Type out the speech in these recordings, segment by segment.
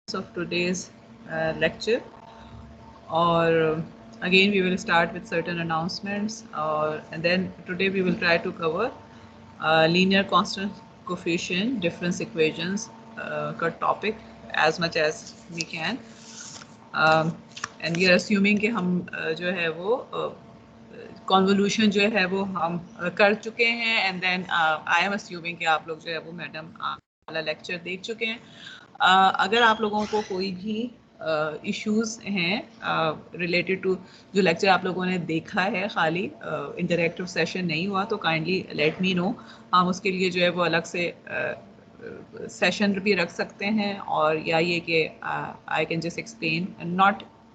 of today's lecture, or again we will start with certain announcements, and then today we will try to cover linear constant coefficient difference equations का topic as much as we can, and we are assuming कि हम जो है वो convolution जो है वो हम कर चुके हैं, and then I am assuming कि आप लोग जो है वो मैडम वाला लेक्चर देख चुके हैं. अगर आप लोगों को कोई भी इश्यूज हैं रिलेटेड टू जो लेक्चर आप लोगों ने देखा है, खाली इंटरेक्टिव सेशन नहीं हुआ, तो काइंडली लेट मी नो. हम उसके लिए जो है वो अलग से सेशन भी रख सकते हैं, और या ये कि I can just explain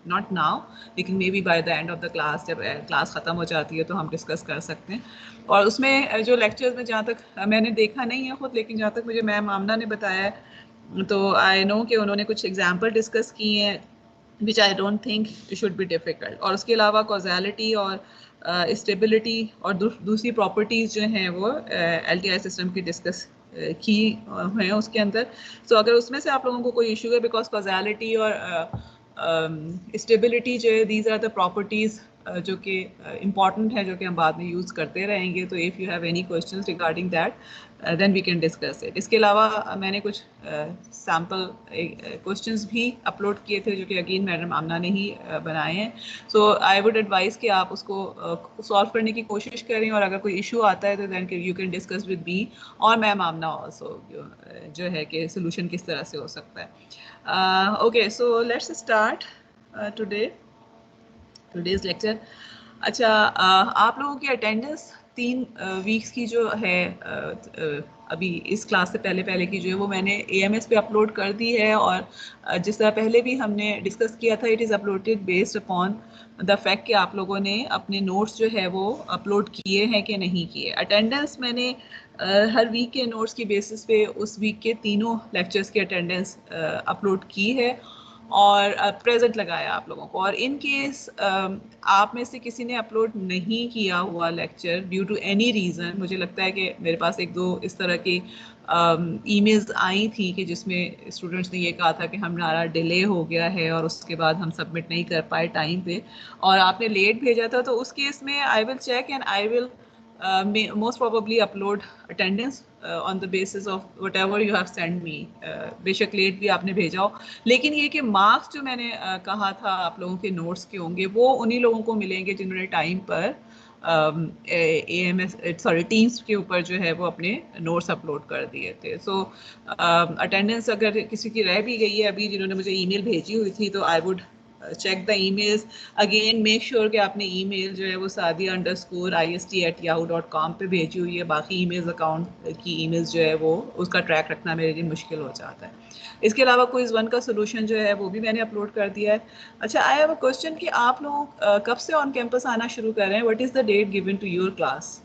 not now, लेकिन maybe by the end of the class, जब क्लास ख़त्म हो जाती है तो हम डिस्कस कर सकते हैं. और उसमें जो लेक्चर्स में जहाँ तक मैंने देखा नहीं है खुद, लेकिन जहाँ तक मुझे मैम आमना ने बताया है, तो आई नो कि उन्होंने कुछ एग्जाम्पल डिस्कस किए हैं which I don't think it should be difficult. और उसके अलावा कॉजैलिटी और स्टेबिलिटी और दूसरी प्रॉपर्टीज़ जो हैं वो LTI सिस्टम की डिस्कस की हैं उसके अंदर. सो अगर उसमें से आप लोगों को कोई इशू है, बिकॉज कॉजैलिटी और स्टेबिलिटी जो है, दीज आर द प्रॉपर्टीज़ जो कि इम्पॉर्टेंट है, जो कि हम बाद में यूज़ करते रहेंगे. तो if you have any questions regarding that, then we can discuss it. इसके अलावा मैंने कुछ सैम्पल क्वेश्चंस भी अपलोड किए थे, जो कि अगेन मैडम आमना ने ही बनाए हैं. सो आई वुड एडवाइस कि आप उसको सॉल्व करने की कोशिश करें, और अगर कोई इशू आता है तो then you can discuss with me और मैम आमना ऑल्सो, जो है कि सोल्यूशन किस तरह से हो सकता है. Okay, so let's start today's lecture. अच्छा, आप लोगों की अटेंडेंस 3 वीक्स की जो है अभी इस क्लास से पहले की जो है वो मैंने AMS पे अपलोड कर दी है. और जिस तरह पहले भी हमने डिस्कस किया था, it is uploaded based upon the fact कि आप लोगों ने अपने नोट्स जो है वो अपलोड किए हैं कि नहीं किए. अटेंडेंस मैंने हर वीक के नोट्स की बेसिस पे उस वीक के तीनों लेक्चर्स की अटेंडेंस अपलोड की है और प्रेजेंट लगाया आप लोगों को. और इन केस आप में से किसी ने अपलोड नहीं किया हुआ lecture due to any reason, मुझे लगता है कि मेरे पास एक दो इस तरह की ईमेल्स आई थी कि जिसमें स्टूडेंट्स ने ये कहा था कि हमारा डिले हो गया है और उसके बाद हम सबमिट नहीं कर पाए टाइम पे, और आपने लेट भेजा था. तो उस केस में I will check and I will most probably upload attendance on the basis of whatever you have sent me. बेशक लेट भी आपने भेजा हो, लेकिन ये कि मार्क्स जो मैंने कहा था आप लोगों के नोट्स के होंगे, वो उन्हीं लोगों को मिलेंगे जिन्होंने टाइम पर AMS सॉरी टीम्स के ऊपर जो है वो अपने नोट्स अपलोड कर दिए थे. सो अटेंडेंस अगर किसी की रह भी गई है अभी, जिन्होंने मुझे ईमेल भेजी हुई थी, तो I would check the emails again, make sure कि आपने ईमेल जो है वो sadia_ist@yahoo.com पे भेजी हुई है. बाकी ईमेल्स अकाउंट की ईमेल्स जो है वो उसका ट्रैक रखना मेरे लिए मुश्किल हो जाता है. इसके अलावा क्विज 1 का सोल्यूशन जो है वो भी मैंने अपलोड कर दिया है. अच्छा, आई हैव अ क्वेश्चन कि आप लोग कब से ऑन कैंपस आना शुरू कर रहे हैं? What is the date given to your class?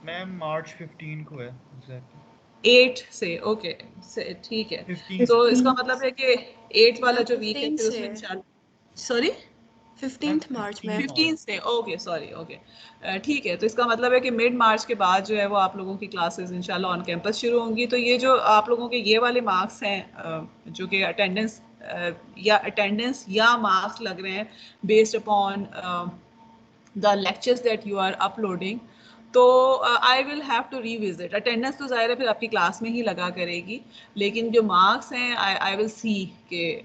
Ma'am March 15 को है एग्जैक्टली. 8 से, ओके, ठीक है. 15 तो से. इसका मतलब है कि 8 वाला जो वीक है 15 फिर उसमें से इंशाल्लाह, सॉरी 15th मार्च में 15 से, ओके सॉरी, ओके, ठीक है. तो इसका मतलब है कि मिड मार्च के बाद जो है वो आप लोगों की क्लासेस इंशाल्लाह ऑन कैंपस शुरू होंगी. तो ये जो आप लोगों के ये वाले मार्क्स हैं जो कि अटेंडेंस या मार्क्स लग रहे हैं based upon the lectures that you are uploading, तो I will have to revisit. Attendance तो ज़ाहिर है फिर आपकी क्लास में ही लगा करेगी, लेकिन जो मार्क्स हैं आई विल सी कि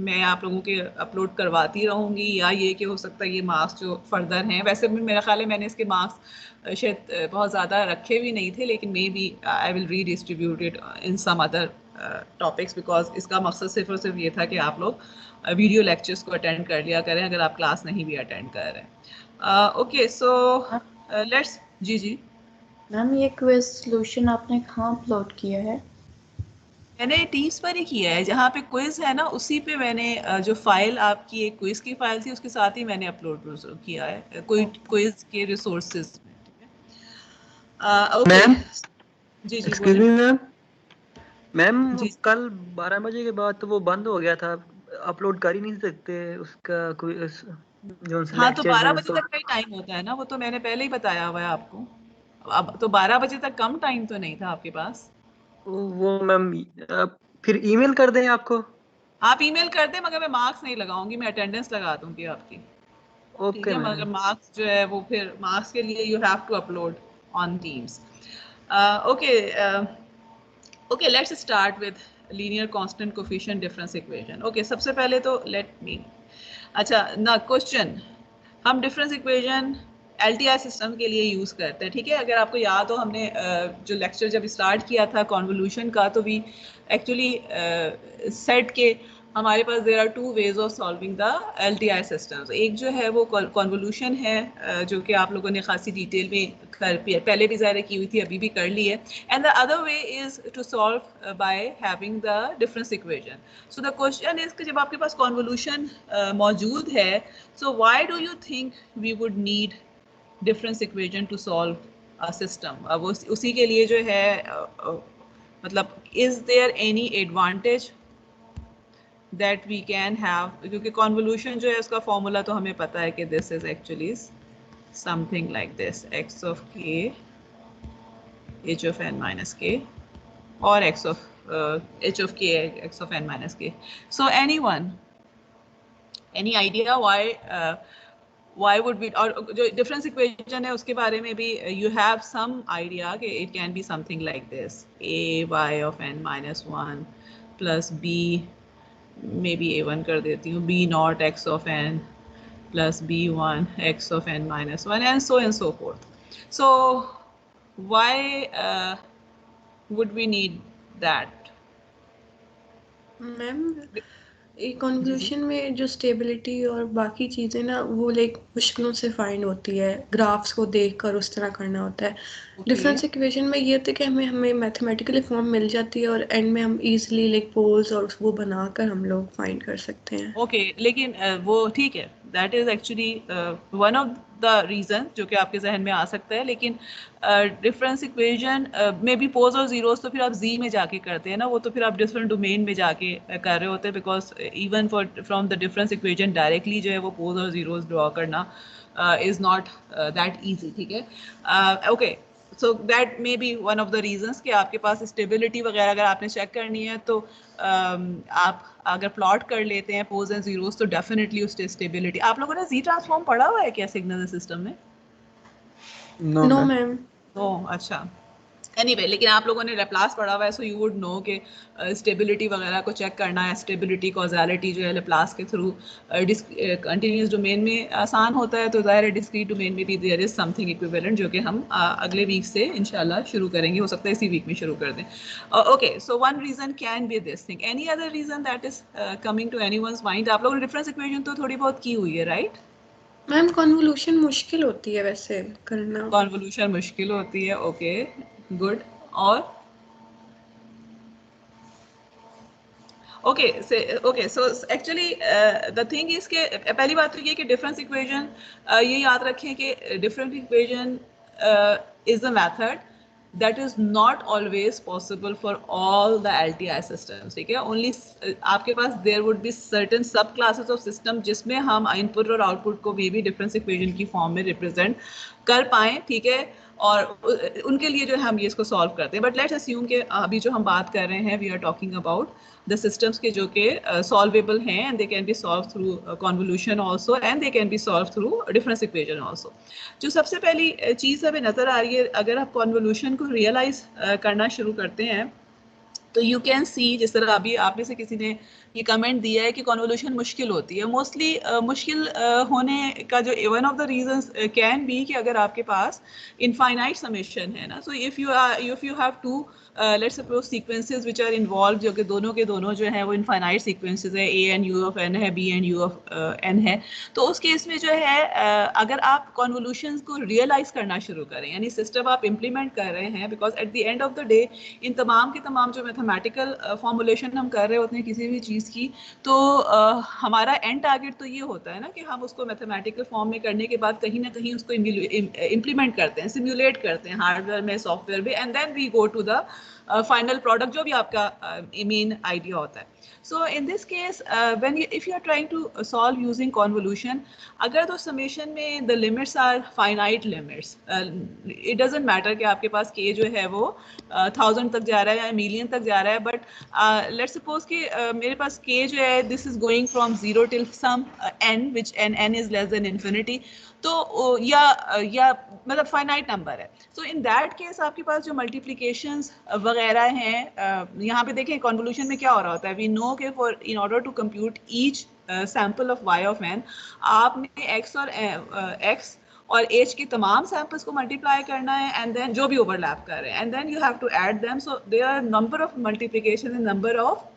मैं आप लोगों के अपलोड करवाती रहूँगी, या ये कि हो सकता है ये मार्क्स जो फर्दर हैं, वैसे भी मेरा ख्याल है मैंने इसके मार्क्स शायद बहुत ज़्यादा रखे भी नहीं थे, लेकिन maybe I will redistribute it in some other topics, because इसका मकसद सिर्फ और सिर्फ ये था कि आप लोग वीडियो लेक्चर्स को अटेंड कर लिया करें अगर आप क्लास नहीं भी अटेंड कर रहे हैं. ओके, सो लेट्स, जी मैम ये क्विज सॉल्यूशन आपने कहाँ अपलोड किया है? मैंने टीम्स पर ही किया है. जहाँ पे क्विज है ना, उसी पे मैंने जो फाइल आपकी एक क्विज की फाइल थी उसके साथ ही मैंने अपलोड किया है कोई क्विज के रिसोर्सेज में. ओके, मैम, जी एक्सक्यूज बोलें. Me ma'am. मैम जी कल 12 बजे के बाद तो वो बंद हो गया था, अपलोड कर ही नहीं सकते उसका कोई जो हाँ, तो लेक्चर्स 12 हैं बजे तो. तक का ही टाइम होता है ना, वो तो मैंने पहले ही बताया हुआ है आपको. अब तो 12 बजे तक कम टाइम तो नहीं था आपके पास? वो मैम फिर ईमेल कर दें आपको. आप ईमेल कर दें, मगर मैं मार्क्स नहीं लगाऊंगी, मैं अटेंडेंस लगा दूंगी आपकी। ठीक ओके है, मगर मैम। मार्क्स जो है वो फिर मार्क्स के लिए you have to upload on Teams. Okay okay, let's start with linear constant coefficient difference equation. Okay, सबसे पहले तो लेट मी, अच्छा ना क्वेश्चन, हम डिफरेंस इक्वेशन LTI सिस्टम के लिए यूज़ करते हैं। ठीक है, अगर आपको याद हो हमने जो लेक्चर जब स्टार्ट किया था कॉन्वोल्यूशन का, तो वी एक्चुअली सेट के हमारे पास there are two ways of solving the LTI systems. एक जो है वो कॉन्वोल्यूशन है, जो कि आप लोगों ने खासी डिटेल में पहले भी ज़ाहिर की हुई थी, अभी भी कर ली है। And the other way is to solve by having the difference equation. So the question is कि जब आपके पास कॉन्वोल्यूशन मौजूद है, so why do you think we would need difference equation to solve a system? अब उसी के लिए जो है मतलब is there any advantage that we can have, क्योंकि convolution जो है उसका फॉर्मूला तो हमें पता है कि this is actually something like this, x of k h of n minus k, or x of h of k x of n minus k. So anyone, any idea why would we, और जो difference equation है उसके बारे में भी you have some idea कि it can be something like this, a y of n minus 1 plus b, maybe a1 कर देती हूँ, b naught x of n plus b1 x of n minus 1, and so forth. So why would we need that? Ma'am convolution में जो stability और बाकी चीज़ें ना वो लाइक मुश्किलों से फाइंड होती है, ग्राफ्स को देखकर उस तरह करना होता है। डिफरेंस इक्वेशन में ये होता है कि हमें हमें मैथमेटिकली फॉर्म मिल जाती है और एंड में हम इजीली लाइक पोल्स और वो बनाकर हम लोग फाइंड कर सकते हैं। ओके, लेकिन वो ठीक है, that is actually one of the reason जो कि आपके जहन में आ सकता है, लेकिन डिफरेंस इक्वेशन में भी पोज और जीरोस तो फिर आप जी में जाके करते हैं ना, वो तो फिर आप डिफरेंट डोमेन में जाके कर रहे होते हैं, because even for from the difference equation directly जो है वो पोज और जीरोस ड्रॉ करना इज नॉट दैट ईजी। ठीक है, okay, so that may be one of the reasons कि आपके पास स्टेबिलिटी वगैरह अगर आपने चेक करनी है तो आप अगर प्लॉट कर लेते हैं पोज एंड जीरोस तो डेफिनेटली उस स्टेबिलिटी। आप लोगों ने जी ट्रांसफॉर्म पढ़ा हुआ है क्या सिग्नल सिस्टम में? No ma'am. ओह अच्छा, एनीवे, लेकिन आप लोगों ने लैप्लास पढ़ा हुआ है, सो यू वुड नो कि स्टेबिलिटी वगैरह को चेक करना है, स्टेबिलिटी कॉजालिटी जो है लैप्लास के थ्रू कंटिन्यूस डोमेन में आसान होता है, तो ज़ाहिर है डिस्क्रीट डोमेन में भी देयर इज समथिंग इक्विवेलेंट, जो कि हम अगले वीक से इंशाल्लाह शुरू करेंगे, हो सकता है इसी वीक में शुरू कर दें। Okay, so one reason can be this thing, any other reason that is coming to anyone's mind? आप लोगों ने डिफरेंस इक्वेशन तो थोड़ी बहुत की हुई है, राइट? मैम कॉन्वोल्यूशन मुश्किल होती है वैसे करना। कॉन्वोल्यूशन मुश्किल होती है, ओके गुड। और okay so actually the thing is के पहली बात तो ये कि डिफरेंस इक्वेशन ये याद रखें कि difference equation is the method that is not always possible for all the LTI systems. ठीक है, only आपके पास there would be certain sub classes of system जिसमें हम इनपुट और आउटपुट को भी डिफरेंस इक्वेशन की फॉर्म में रिप्रेजेंट कर पाएं। ठीक है, और उनके लिए जो है हम ये इसको सॉल्व करते हैं, बट लेट्स अस्यूम कि अभी जो हम बात कर रहे हैं we are talking about the systems के जो कि सॉल्वेबल हैं, and they can be solve through convolution also, and they can be solve through difference equation also. जो सबसे पहली चीज़ हमें नज़र आ रही है, अगर आप कॉन्वोल्यूशन को रियलाइज करना शुरू करते हैं तो यू कैन सी, जिस तरह अभी आप में से किसी ने ये कमेंट दिया है कि कॉन्वोल्यूशन मुश्किल होती है, मोस्टली मुश्किल होने का जो one of the reasons can be कि अगर आपके पास इनफाइनाइट समेशन है ना, so if you have to let's suppose sequences which are involve, जो कि दोनों के दोनों जो है वो इनफाइनाइट सीक्वेंसेस है, A and U of N है, B and U of N है, तो उस केस में जो है अगर आप कॉन्वोल्यूशन को रियलाइज करना शुरू करें, यानी सिस्टम आप इम्प्लीमेंट कर रहे हैं, because at the end of the day in तमाम के तमाम जो मैथमेटिकल फॉर्मुलेशन हम कर रहे होते हैं किसी भी चीज़ की, तो हमारा एंड टारगेट तो ये होता है ना कि हम उसको मैथमेटिकल फॉर्म में करने के बाद कहीं ना कहीं उसको इम्प्लीमेंट करते हैं, सिम्युलेट करते हैं हार्डवेयर में, सॉफ्टवेयर में, and then we go to the final product जो भी आपका मेन आइडिया होता है। So in this case, if you are trying to solve using convolution, अगर तो summation में the limits are finite limits, it doesn't matter कि आपके पास k जो है वो 1000 तक जा रहा है या million तक जा रहा है, but let's suppose कि मेरे पास k जो है this is going from 0 till some n, which n is less than infinity, तो या मतलब फाइनाइट नंबर है. सो इन दैट केस आपके पास जो मल्टीप्लिकेशंस वगैरह हैं, यहाँ पे देखें कॉन्वोल्यूशन में क्या हो रहा होता है. वी नो के for in order to compute each sample of y of n, आपने x और h के तमाम सैंपल्स को मल्टीप्लाई करना है, एंड देन जो भी ओवरलैप कर रहे हैं, and then you have to add them. So there are number of multiplication and number of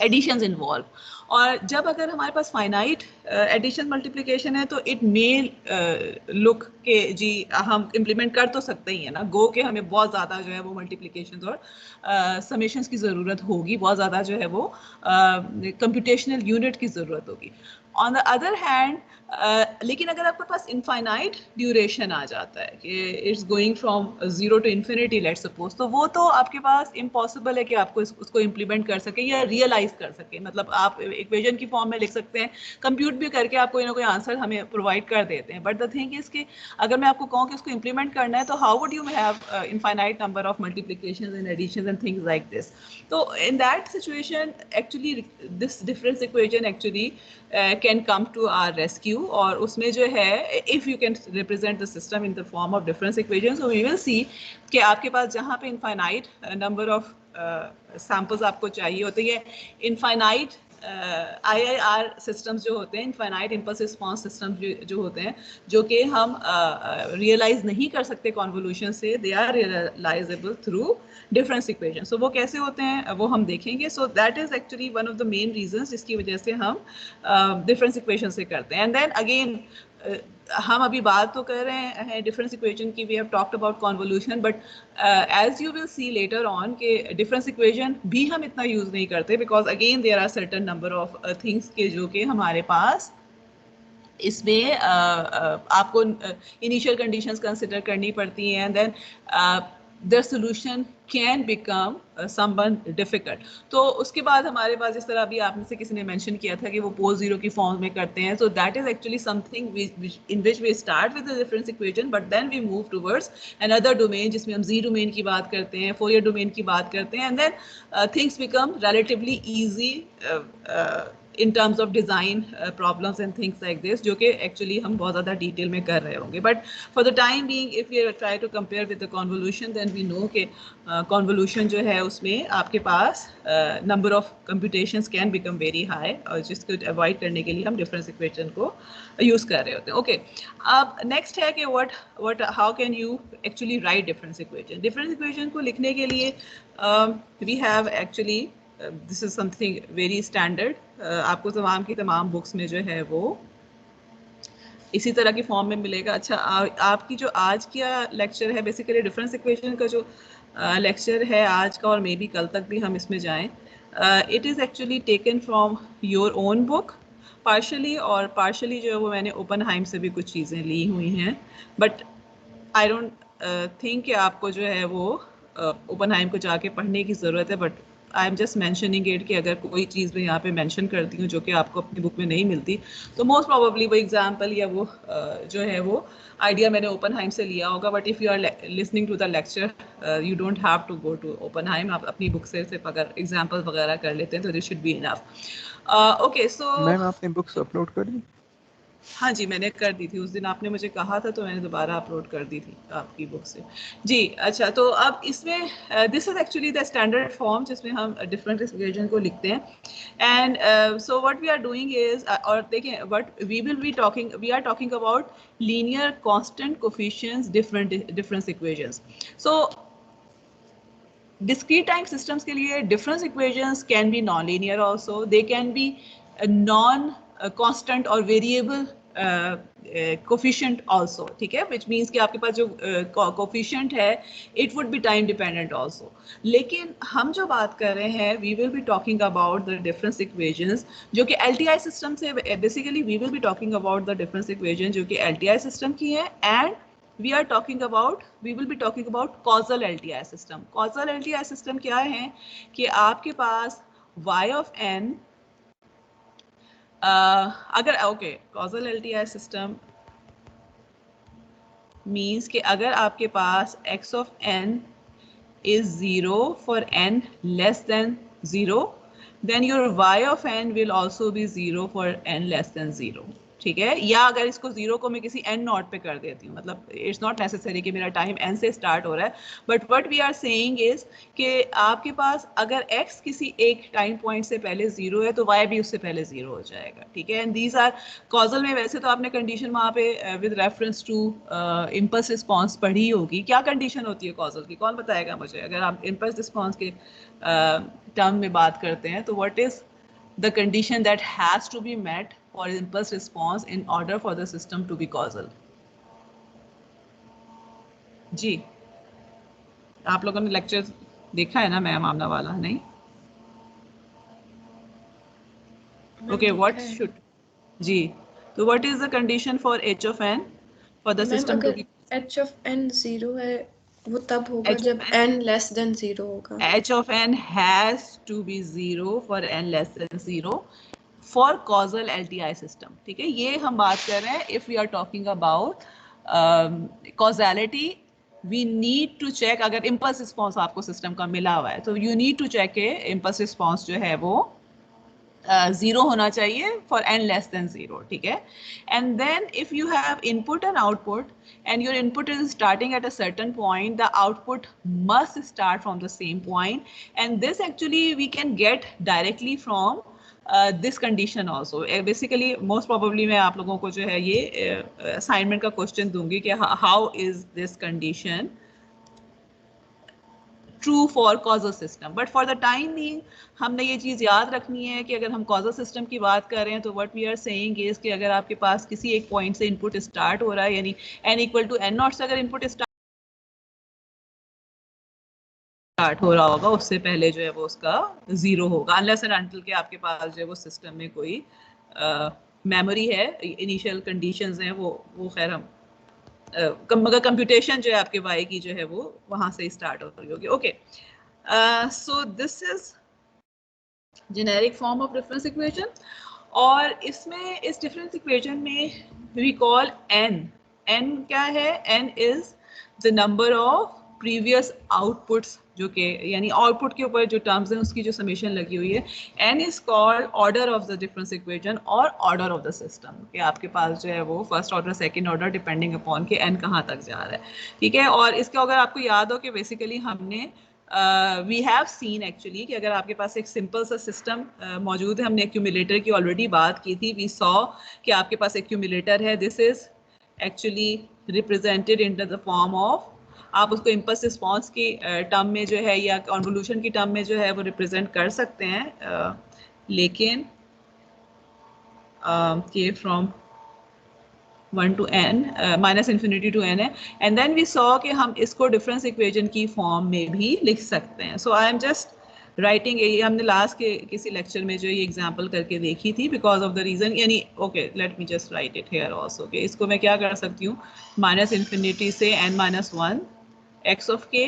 additions involve. और जब अगर हमारे पास फाइनाइट एडिशन मल्टीप्लिकेशन है तो इट मे लुक के जी हम इम्प्लीमेंट कर तो सकते ही है ना, गो के हमें बहुत ज़्यादा जो है वो मल्टीप्लिकेशन और समेशंस की ज़रूरत होगी, बहुत ज़्यादा जो है वो कंप्यूटेशनल यूनिट की ज़रूरत होगी. ऑन द अदर हैंड लेकिन अगर आपके पास इनफाइनाइट ड्यूरेशन आ जाता है कि it's going from 0 to infinity let's suppose, तो वो तो आपके पास इम्पॉसिबल है कि आपको उसको इम्प्लीमेंट कर सके या रियलाइज कर सके. मतलब आप इक्वेशन की फॉर्म में लिख सकते हैं, कंप्यूट भी करके आप कोई ना कोई आंसर हमें प्रोवाइड कर देते हैं, बट द थिंग इज कि अगर मैं आपको कहूँ कि उसको इम्प्लीमेंट करना है तो how would you have infinite number of multiplications and additions and things like this. तो in that situation actually this difference equation actually can come to our rescue, और उसमें जो है if you can represent the system in the form of difference equation, so we will see कि आपके पास जहाँ पे infinite number of samples आपको चाहिए होते हैं, infinite IIR systems जो होते हैं, infinite impulse response systems जो होते हैं, जो कि हम realize नहीं कर सकते convolution से, they are realizable through difference equation. So वो कैसे होते हैं वो हम देखेंगे. So that is actually one of the main reasons जिसकी वजह से हम difference equation से करते हैं. And then again हम अभी बात तो कर रहे हैं difference equation की, we have talked about convolution, but as you will see later on कि difference equation भी हम इतना use नहीं करते, because again there are certain number of things के जो कि हमारे पास इसमें आपको initial conditions consider करनी पड़ती हैं, and then the solution can become somewhat difficult. तो उसके बाद हमारे पास जिस तरह अभी आप में से किसी ने mention किया था कि वो पोल जीरो की फॉर्म में करते हैं, so that is actually something in which we start with the difference equation, but then we move towards another domain जिसमें हम Z domain की बात करते हैं, Fourier domain की बात करते हैं, and then things become relatively easy in terms of design problems and things like this, जो कि actually हम बहुत ज़्यादा detail में कर रहे होंगे. But for the time being, if we try to compare with the convolution, then we know कि convolution जो है उसमें आपके पास number of computations can become very high, और जिसको avoid करने के लिए हम difference equation को use कर रहे होते हैं. Okay, अब next है कि how can you actually write difference equation. Difference equation को लिखने के लिए we have actually this is something very standard. आपको तमाम की तमाम बुक्स में जो है वो इसी तरह की फॉर्म में मिलेगा. अच्छा, आपकी जो आज का लेक्चर है बेसिकली डिफरेंस इक्वेशन का जो लेक्चर है आज का, और मे बी कल तक भी हम इसमें जाएं, it is actually taken from your own book partially, और पार्शली जो है वो मैंने ओपनहाइम से भी कुछ चीज़ें ली हुई हैं, बट आई डोंट थिंक कि आपको जो है वो ओपनहाइम को जाके पढ़ने की ज़रूरत है. But I am just mentioning it कि अगर कोई चीज़ मैं यहाँ पे मेंशन करती हूँ जो कि आपको अपनी बुक में नहीं मिलती, तो मोस्ट प्रोबेबली वो एग्जांपल या वो जो है वो आइडिया मैंने ओपनहाइम से लिया होगा. But if you are listening to the lecture you don't have to go to Oppenheim. आप अपनी बुक से सिर्फ अगर एग्जांपल वगैरह कर लेते हैं तो this should be enough. Okay, so ma'am आपने बुक्स अपलोड कर दी? हाँ जी, मैंने कर दी थी. उस दिन आपने मुझे कहा था तो मैंने दोबारा अपलोड कर दी थी आपकी बुक से जी. अच्छा, तो अब इसमें this is actually the standard form जिसमें हम डिफरेंट इक्वेशन को लिखते हैं. And so what we are doing is, और देखें what we are talking about linear constant coefficients difference equations. So discrete time systems के लिए difference equations can be non-linear also. They can be non-constant or variable coefficient also. ठीक है, which means कि आपके पास जो coefficient है it would be time dependent also. लेकिन हम जो बात कर रहे हैं we will be talking about the difference equations जो कि LTI system से basically we will be talking about the difference equation जो कि LTI system की है, and we will be talking about causal LTI system. Causal LTI system क्या है कि आपके पास y of n अगर okay causal LTI system means कि अगर आपके पास x of n is 0 for n less than 0, then your y of n will also be 0 for n less than 0. ठीक है, या अगर इसको 0 को मैं किसी n नॉट पे कर देती हूँ, मतलब इट्स नॉट नेसेसरी कि मेरा टाइम n से स्टार्ट हो रहा है, but what we are saying is कि आपके पास अगर x किसी एक टाइम पॉइंट से पहले 0 है तो y भी उससे पहले 0 हो जाएगा. ठीक है, एंड दीज आर कॉजल में. वैसे तो आपने कंडीशन वहाँ पे with reference to impulse response पढ़ी होगी. क्या कंडीशन होती है कॉजल की, कौन बताएगा मुझे? अगर आप इम्पल्स रिस्पॉन्स के टर्म में बात करते हैं तो what is the condition that has to be met for impulse response in order for the system to be causal? जी, आप लोगों ने लेक्चर देखा है ना मैम आमना वाला? नहीं? Okay, what should जी, तो what is the condition for h of n for the system to be? h of n 0 है वो तब होगा जब n less than 0 होगा. h of n has to be 0 for n less than 0 for causal LTI system. ठीक है, ये हम बात कर रहे हैं if we are talking about causality. We need to check अगर impulse response आपको सिस्टम का मिला हुआ है तो you need to check के impulse response जो है वो 0 होना चाहिए for n less than 0. ठीक है, and then if you have input and output and your input is starting at a certain point, the output must start from the same point, and this actually we can get directly from this condition also. Basically most probably मैं आप लोगों को जो है ये assignment का question दूंगी कि how is this condition true for causal system, but for the time being हमने ये चीज़ याद रखनी है कि अगर हम causal system की बात कर रहे हैं तो what we are saying is कि अगर आपके पास किसी एक point से input start हो रहा है, यानी n equal to n naught से अगर input start हो रहा होगा उससे पहले जो है वो उसका 0 होगा, unless and until के आपके पास जो है वो सिस्टम में कोई मेमोरी है, इनिशियल कंडीशंस हैं वो खैर हम मगर कंप्यूटेशन जो है आपके y की जो है वो वहाँ से स्टार्ट हो रही होगी. Okay, so this is generic form of difference equation, और इसमें इस डिफरेंस इक्वेशन में वी कॉल n क्या है? n is the number of previous outputs, जो कि यानी आउटपुट के ऊपर जो टर्म्स हैं उसकी जो समेशन लगी हुई है. n is called order of the difference equation और ऑर्डर ऑफ द सिस्टम, कि आपके पास जो है वो first order second order depending upon के n कहाँ तक जा रहा है. ठीक है, और इसका अगर आपको याद हो कि बेसिकली हमने वी हैव सीन एक्चुअली कि अगर आपके पास एक सिंपल सा सिस्टम मौजूद है, हमने एक्यूमुलेटर की ऑलरेडी बात की थी. वी सॉ कि आपके पास एक्यूमुलेटर है, this is actually represented in the form of, आप उसको इम्पल्स रिस्पॉन्स की टर्म में जो है या कॉन्वोल्यूशन की टर्म में जो है वो रिप्रेजेंट कर सकते हैं, लेकिन के from 1 to n minus infinity to n है, एंड देन वी सॉ कि हम इसको डिफरेंस इक्वेशन की फॉर्म में भी लिख सकते हैं. सो आई एम जस्ट राइटिंग, ये हमने लास्ट के किसी लेक्चर में जो ये एग्जांपल करके देखी थी, बिकॉज ऑफ द रीजन, यानी okay let me just right it here also कि इसको मैं क्या कर सकती हूँ, माइनस इन्फिनिटी से n minus 1 x of k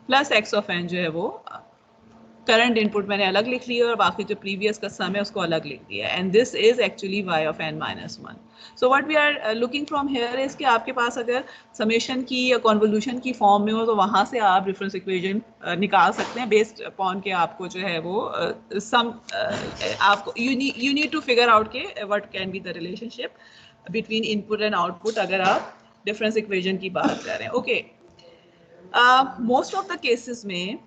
plus x of n जो है वो करंट इनपुट मैंने अलग लिख लिया और बाकी जो प्रीवियस का सम है उसको अलग लिख दिया, and this is actually y of n minus 1. So what we are looking from here is कि आपके पास अगर समेशन की या कॉन्वोल्यूशन की फॉर्म में हो तो वहाँ से आप डिफरेंस इक्वेशन निकाल सकते हैं बेस्ड अपॉन के आपको जो है वो सम आपको you need to figure out के what can be the relationship between input and output अगर आप डिफरेंस इक्वेशन की बात कर रहे हैं. Okay, most of the cases में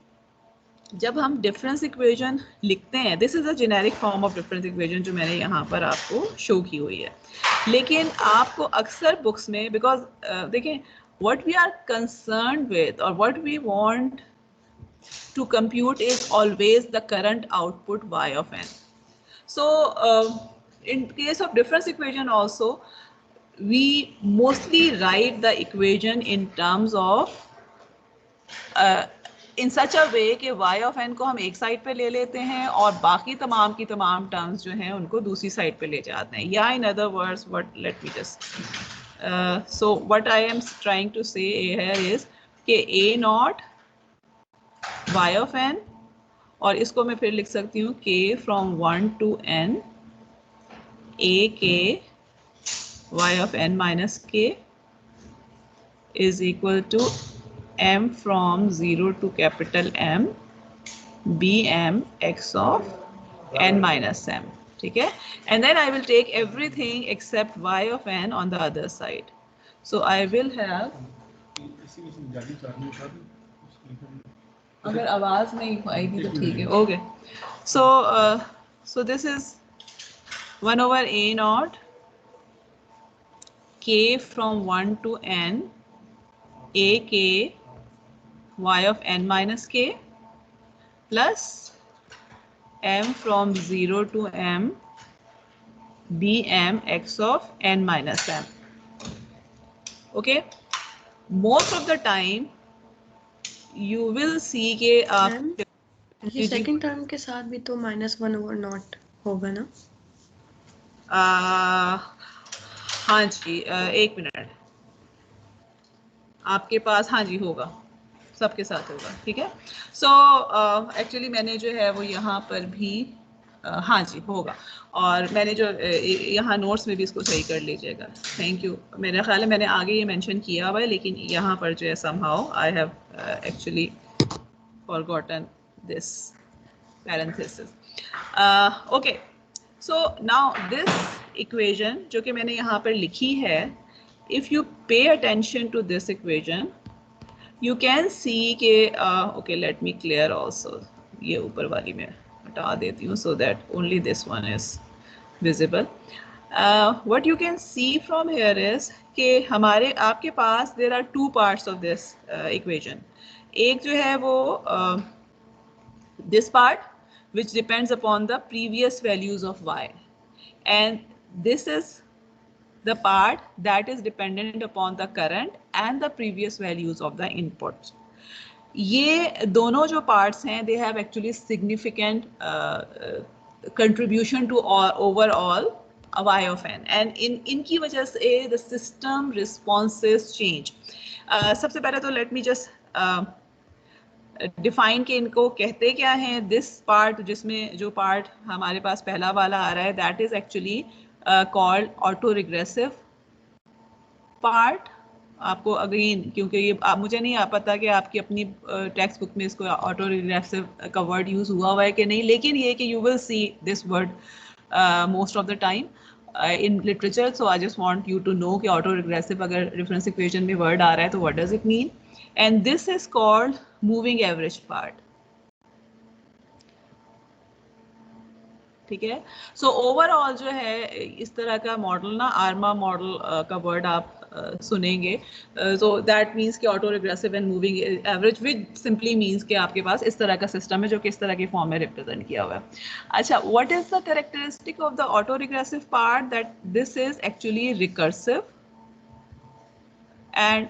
जब हम डिफरेंस इक्वेशन लिखते हैं, this is a generic form of difference equation जो मैंने यहाँ पर आपको शो की हुई है, लेकिन आपको अक्सर बुक्स में, बिकॉज देखें what we are concerned with और what we want to compute is always the current output y of n. So in case of difference equation also we mostly write the equation in terms of in such a way कि y of n को हम एक side पे ले लेते हैं और बाकी तमाम की तमाम टर्म्स जो हैं उनको दूसरी साइड पे ले जाते हैं, या in other words what let me just so what I am trying to say here is कि a naught y of n और इसको मैं फिर लिख सकती हूँ k from 1 to n a k y of n minus k is equal to m from 0 to capital M b m x of n minus m. ठीक है, and then I will take everything except y of n on the other side. So I will have, अगर आवाज नहीं आएगी तो ठीक है. Okay, so this is 1 over a naught k from 1 to n a k y of n minus k plus m from 0 to m b m x of n minus m. Okay, most of the time you will see के आप ma'am, ये second term के साथ भी तो -1 over not होगा ना? हाँ जी, एक मिनट, आपके पास हाँ जी होगा, सबके साथ होगा. ठीक है, सो एक्चुअली मैंने जो है वो यहाँ पर भी हाँ जी होगा, और मैंने जो यहाँ नोट्स में भी इसको सही कर लीजिएगा. Thank you. मेरा ख्याल है मैंने आगे ये मेंशन किया हुआ है, लेकिन यहाँ पर जो है somehow I have actually forgotten this parenthesis. Okay, so now this equation जो कि मैंने यहाँ पर लिखी है, if you pay attention to this equation, you can see के okay, let me clear also, ये ऊपर वाली मैं हटा देती हूँ so that only this one is visible. What you can see from here is कि हमारे आपके पास there are two parts of this equation. एक जो है वो this part which depends upon the previous values of y, and this is the part that is dependent upon the current and the previous values of the inputs. ये दोनों जो parts हैं they have actually significant contribution to overall y of n, and इनकी वजह से the system responses change. सबसे पहले तो let me just डिफाइन के इनको कहते क्या हैं. दिस पार्ट, जिसमें जो पार्ट हमारे पास पहला वाला आ रहा है, that is actually called auto regressive part. आपको अगेन, क्योंकि ये मुझे नहीं पता कि आपकी अपनी टेक्स्ट बुक में इसको ऑटो रिग्रेसिव का वर्ड यूज हुआ है कि नहीं, लेकिन ये कि you will see this word most of the time in literature. So I just want you to know कि auto regressive अगर reference equation में word आ रहा है तो what does it mean, and this is called moving average part. ठीक है, so overall जो है इस तरह का मॉडल ना, आर्मा मॉडल का वर्ड आप सुनेंगे, सो दैट मीन्स कि auto regressive and moving average, which simply means कि आपके पास इस तरह का सिस्टम है जो कि इस तरह के फॉर्म में रिप्रेजेंट किया हुआ है. अच्छा, what is the characteristic of the auto regressive part, that this is actually recursive, and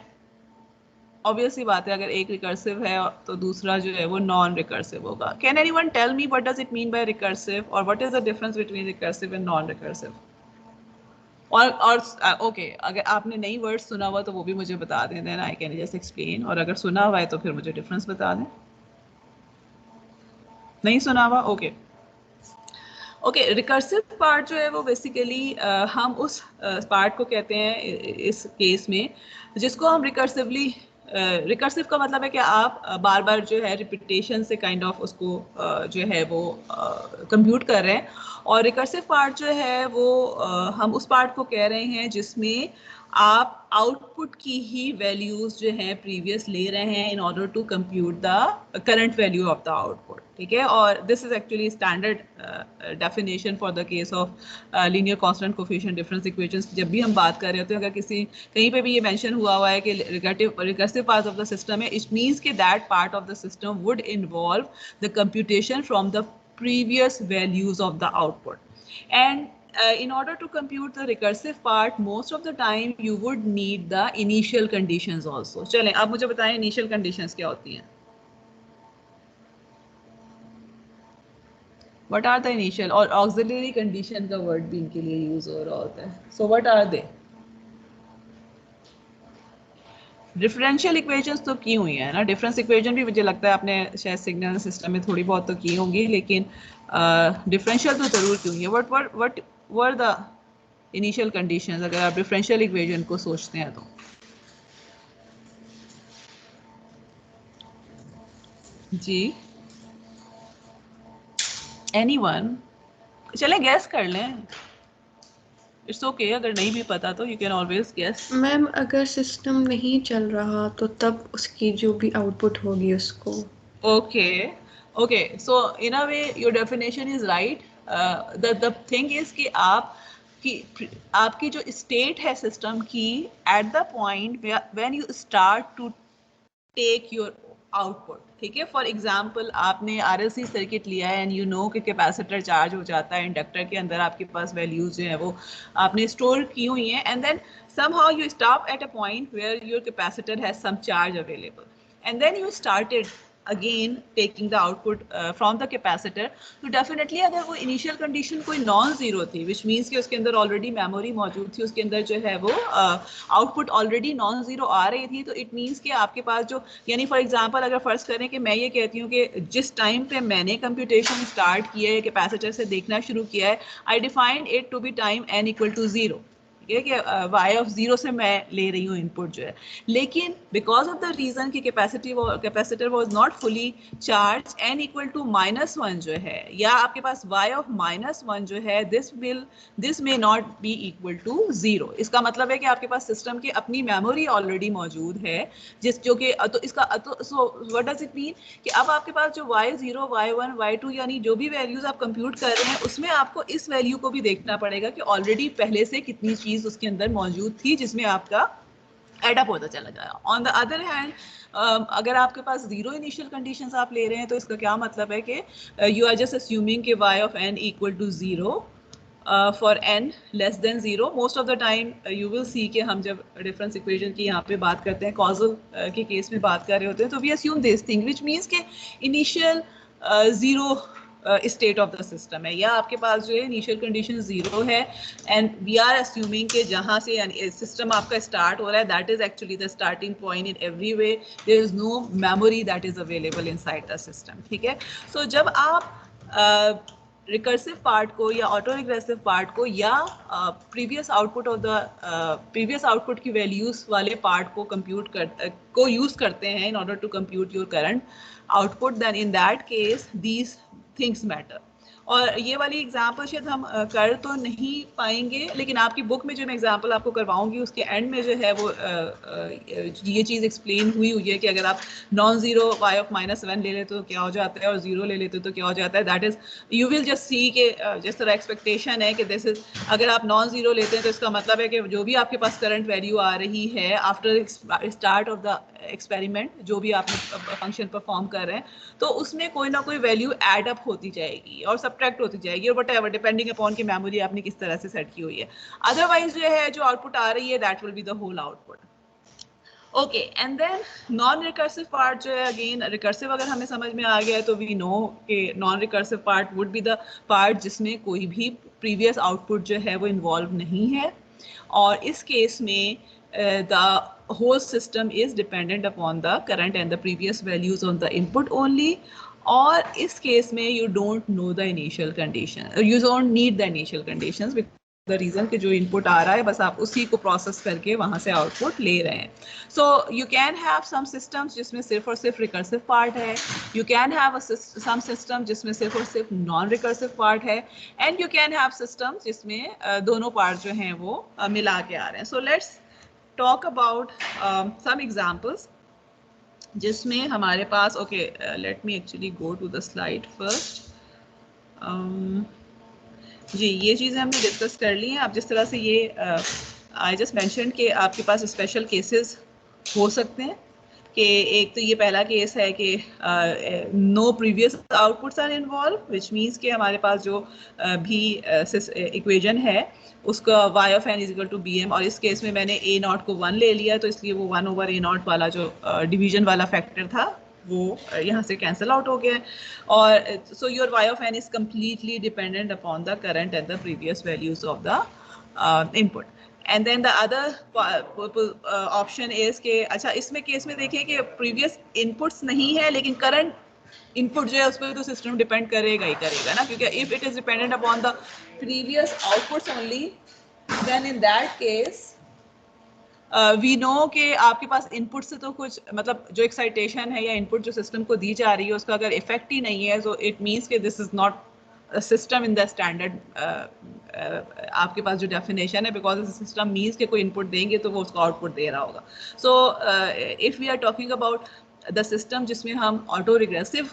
obviously बात है अगर एक रिकर्सिव है तो दूसरा जो है वो नॉन रिकर्सिव होगा. Can anyone tell me what does it mean by recursive, और what is the difference between recursive and non recursive? और ओके, अगर आपने नई वर्ड सुना हुआ तो वो भी मुझे बता दें, then I can just explain, और अगर सुना हुआ है तो फिर मुझे डिफरेंस बता दें. नहीं सुना हुआ? ओके ओके, रिकर्सिव पार्ट जो है वो बेसिकली हम उस पार्ट को कहते हैं इस केस में जिसको हम रिकर्सिवली, रिकर्सिव का मतलब है कि आप बार बार जो है रिपीटेशन से काइंड ऑफ उसको जो है वो कंप्यूट कर रहे हैं, और रिकर्सिव पार्ट जो है वो हम उस पार्ट को कह रहे हैं जिसमें आप आउटपुट की ही वैल्यूज जो हैं प्रीवियस ले रहे हैं in order to compute the current value of the output. ठीक है, और this is actually standard definition for the case of linear constant coefficient difference equations. जब भी हम बात कर रहे होते हैं, अगर किसी कहीं पे भी ये मेंशन हुआ है कि recursive part of the system है, इट मीन्स कि that part of the system would involve the computation from the previous values of the output, and in order to compute the recursive part, most of the time you would need the initial conditions also. चलें, आप मुझे बताएं initial conditions क्या होती हैं? What are the initial और auxiliary condition का word भी इनके लिए use हो रहा होता है. So what are they? Differential equations तो की हुई है ना, डिफरेंस इक्वेशन भी मुझे लगता है आपने शायद सिग्नल सिस्टम में थोड़ी बहुत तो की होंगी, लेकिन डिफरेंशियल तो जरूर की हुई है. What were the initial conditions अगर आप डिफरेंशियल इक्वेशन को सोचते हैं तो? जी एनीवन, चलें गैस कर लें, इट्स ओके अगर नहीं भी पता तो you can always guess. Ma'am अगर सिस्टम नहीं चल रहा तो तब उसकी जो भी आउटपुट होगी उसको. Okay, so in a way your definition is right. The thing is कि आपकी जो स्टेट है सिस्टम की at the point when you start to take your output, ठीक है. फॉर एग्जाम्पल आपने RLC सर्किट लिया है एंड यू नो कि कैपेसिटर चार्ज हो जाता है, इंडक्टर के अंदर आपके पास वैल्यूज जो है वो आपने स्टोर की हुई हैं, and then somehow you stop at a point where your capacitor has some charge available, and then you started again taking the output from the capacitor. तो definitely अगर वो initial condition कोई नॉन जीरो थी, which means कि उसके अंदर already memory मौजूद थी, उसके अंदर जो है वो आउटपुट ऑलरेडी नॉन जीरो आ रही थी, तो इट मीन्स कि आपके पास जो, यानी फॉर एग्जांपल अगर फर्ज करें कि मैं ये कहती हूँ कि जिस टाइम पे मैंने कंप्यूटेशन स्टार्ट किया है, कैपेसिटर से देखना शुरू किया है, I defined it to be time n equal to zero, कि y ऑफ जीरो से मैं ले रही हूँ इनपुट जो है, लेकिन बिकॉज ऑफ द रीजन कि capacitor was not fully charged n equal to -1 जो है, या आपके पास y ऑफ -1 जो है, this may not be equal to zero. इसका मतलब है कि आपके पास सिस्टम की अपनी मेमोरी ऑलरेडी मौजूद है, जो कि तो इसका सो व्हाट डज इट मीन कि अब आपके पास जो y0 y1 y2 यानी जो भी वैल्यूज आप कंप्यूट कर रहे हैं, उसमें आपको इस वैल्यू को भी देखना पड़ेगा कि ऑलरेडी पहले से कितनी चीज उसके अंदर मौजूद थी जिसमें आपका एडअप होता चला जाएगा. ऑन द अदर हैंड अगर आपके पास जीरो इनिशियल कंडीशंस आप ले रहे हैं, तो इसका क्या मतलब है कि यू आर जस्ट अस्यूमिंग कि y of n equal to zero for n less than zero. Most of the time you will see कि हम जब डिफरेंस इक्वेशन की यहाँ पे बात करते हैं, कॉजल के केस में बात कर रहे होते हैं, तो we assume this thing which means के initial zero state of the system है, या आपके पास जो है इनिशियल कंडीशन जीरो है, एंड वी आर अस्यूमिंग के जहाँ से सिस्टम आपका स्टार्ट हो रहा है, that is actually the starting point in every way. There is no memory that is available inside the system, ठीक है. सो जब आप रिकर्सिव पार्ट को या ऑटो रिग्रेसिव पार्ट को या previous output of the previous output की वैल्यूज वाले पार्ट को को यूज करते हैं in order to compute your current output, then in that case these things matter. और ये वाली एग्जाम्पल शायद हम कर तो नहीं पाएंगे, लेकिन आपकी बुक में जो मैं एग्जाम्पल आपको करवाऊंगी उसके एंड में जो है वो ये चीज़ एक्सप्लेन हुई है कि अगर आप नॉन जीरो y ऑफ -1 ले लेते तो क्या हो जाता है और जीरो ले लेते तो क्या हो जाता है. That is you will just see के जिस तरह एक्सपेक्टेशन है कि दिस इज, अगर आप नॉन जीरो लेते हैं तो इसका मतलब है कि जो भी आपके पास करंट वैल्यू आ रही है after start of the experiment, जो भी आपने फंक्शन परफॉर्म कर रहे हैं, तो उसमें कोई ना कोई वैल्यू एड अप होती जाएगी और सब्ट्रैक्ट होती जाएगी, और व्हाटएवर डिपेंडिंग अपॉन की मेमोरी आपने किस तरह से सेट की हुई है. अदरवाइज जो है जो आउटपुट आ रही है that will be the whole output. Okay, and then non recursive part जो है, अगेन रिकर्सिव अगर हमें समझ में आ गया है तो वी नो कि non recursive part would be the part जिसमें कोई भी प्रीवियस आउटपुट जो है वो इन्वॉल्व नहीं है, और इस केस में the whole system is dependent upon the current and the previous values on the input only. और इस केस में you don't know the initial condition, you don't need the initial conditions because the reason कि जो input आ रहा है बस आप उसी को process करके वहाँ से output ले रहे हैं. So you can have some systems जिसमें सिर्फ और सिर्फ recursive part है, you can have some system जिसमें सिर्फ और सिर्फ non-recursive part है, and you can have systems जिसमें दोनों part जो हैं वो मिला के आ रहे हैं. So let's talk about some examples जिसमें हमारे पास, let me actually go to the slide first. जी ये चीज़ें हमने डिस्कस कर ली हैं. आप जिस तरह से ये आई जस्ट मेंशन कि आपके पास स्पेशल केसेस हो सकते हैं, कि एक तो ये पहला केस है कि no previous outputs are involve, which means कि हमारे पास जो भी इक्वेशन है उसका y of n is equal to bm, और इस केस में मैंने a नॉट को 1 ले लिया, तो इसलिए वो 1 ओवर a नॉट वाला जो डिवीजन वाला फैक्टर था वो यहाँ से कैंसिल आउट हो गया. और so your y of n is completely dependent upon the current and the previous values of the input. And then the other option is के अच्छा इसमें केस में देखिए कि प्रीवियस इनपुट्स नहीं है लेकिन करंट इनपुट जो है उस पर तो सिस्टम डिपेंड करेगा ही करेगा ना, क्योंकि if it is dependent upon the previous outputs only then in that case we know कि आपके पास इनपुट से तो कुछ मतलब जो एक्साइटेशन है या इनपुट जो सिस्टम को दी जा रही है उसका अगर इफेक्ट ही नहीं है, सो इट मीन्स कि this is not system in the standard आपके पास जो डेफिनेशन है, बिकॉज सिस्टम मीन्स के कोई इनपुट देंगे तो वो उसका आउटपुट दे रहा होगा. So if we are talking about the system जिसमें हम auto regressive,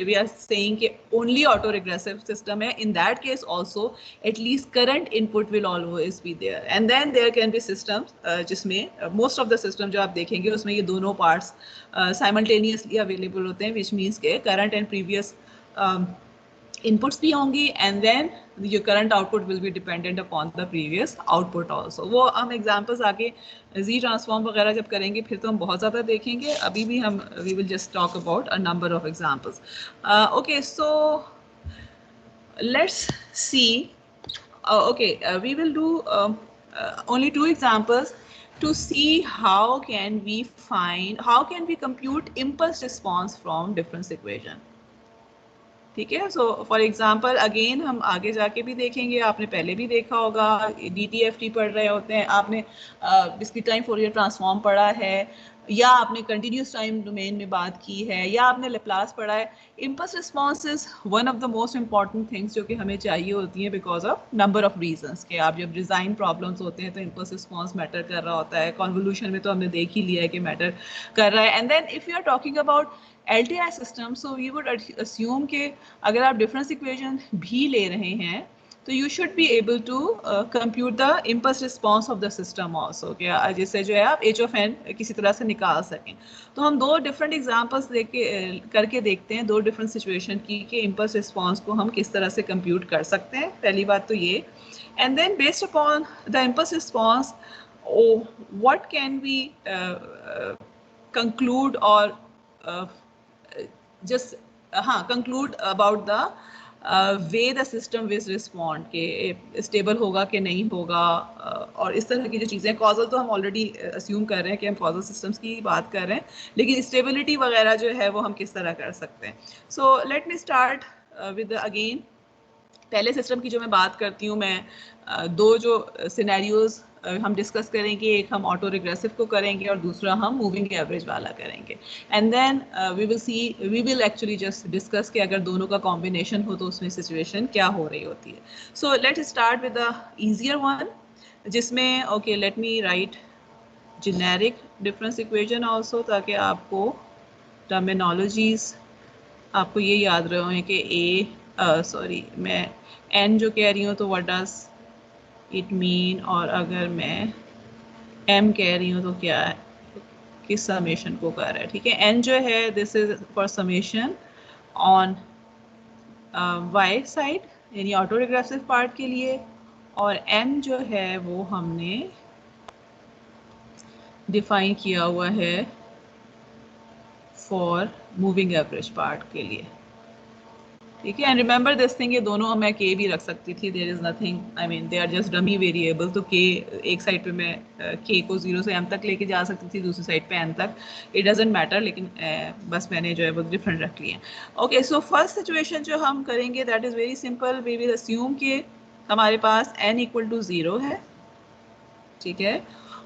we are saying कि ओनली ऑटो रिग्रेसिव सिस्टम है, in that case also at least current input will always be there. And then there can be systems जिसमें most of the system जो आप देखेंगे उसमें ये दोनों पार्ट्स साइमल्टेनियसली अवेलेबल होते हैं, विच मीन्स के करंट एंड प्रीवियस इनपुट्स भी होंगी and then your current output will be dependent upon the previous output also. वो हम examples आगे Z transform वगैरह जब करेंगे फिर तो हम बहुत ज़्यादा देखेंगे, अभी भी हम we will just talk about a number of examples. Okay, so let's see. We will do only 2 examples to see how can we compute impulse response from difference equation. ठीक है. सो फॉर एग्जांपल अगेन हम आगे जाके भी देखेंगे, आपने पहले भी देखा होगा, DTFT पढ़ रहे होते हैं आपने, डिस्क्रीट टाइम फोरियर ट्रांसफॉर्म पढ़ा है, या आपने कंटिन्यूस टाइम डोमेन में बात की है, या आपने लेप्लास पढ़ा है. Impulse response is one of the most important things जो कि हमें चाहिए होती हैं because of number of reasons के. आप जब डिज़ाइन प्रॉब्लम्स होते हैं तो इम्पल्स रिस्पॉन्स मैटर कर रहा होता है, कॉन्वोल्यूशन में तो हमने देख ही लिया है कि मैटर कर रहा है. And then if you are talking about LTI system, so we would assume कि अगर आप डिफरेंस इक्वेशन भी ले रहे हैं तो you should be able to compute the impulse response of the system also, क्या जिससे जो है आप h(n) किसी तरह से निकाल सकें. तो हम 2 डिफरेंट एग्जांपल्स करके देखते हैं, 2 डिफरेंट सिचुएशन की कि इम्पल्स रिस्पॉन्स को हम किस तरह से कंप्यूट कर सकते हैं. पहली बात तो ये, and then based upon the impulse response what can we conclude और conclude about the way the system will respond, कि स्टेबल होगा कि नहीं होगा, और इस तरह की जो चीज़ें. कॉजल तो हम ऑलरेडी अस्यूम कर रहे हैं कि हम कॉजल सिस्टम्स की बात कर रहे हैं, लेकिन स्टेबिलिटी वगैरह जो है वो हम किस तरह कर सकते हैं. सो let me start with again पहले सिस्टम की जो मैं बात करती हूँ, मैं 2 जो सिनेरियोज हम डिस्कस करेंगे, एक हम ऑटो रिग्रेसिव को करेंगे और दूसरा हम मूविंग एवरेज वाला करेंगे. And then we will actually just discuss कि अगर दोनों का कॉम्बिनेशन हो तो उसमें सिचुएशन क्या हो रही होती है. So let's start with the easier one, जिसमें okay let me write generic difference equation also, ताकि आपको टर्मिनोलॉजीज आपको ये याद रहे कि मैं n जो कह रही हूँ तो व्हाट डज इट मीन, और अगर मैं m कह रही हूँ तो क्या है, किस समेशन को कर रहा है. ठीक है, n जो है this is for summation on y side यानी ऑटो रिग्रेसिव पार्ट के लिए, और m जो है वो हमने डिफाइन किया हुआ है फॉर मूविंग एवरेज पार्ट के लिए. ठीक है, एंड रिमेंबर दिस थिंग, ये दोनों मैं k भी रख सकती थी, there is nothing, I mean they are just dummy variable. तो k एक साइड पे मैं k को 0 से m तक लेके जा सकती थी, दूसरी साइड पे n तक, इट डजंट मैटर, लेकिन बस मैंने जो है वो डिफरेंट रख लिए. ओके, सो फर्स्ट सिचुएशन जो हम करेंगे that is very simple. We will assume कि हमारे पास n = 0 है. ठीक है,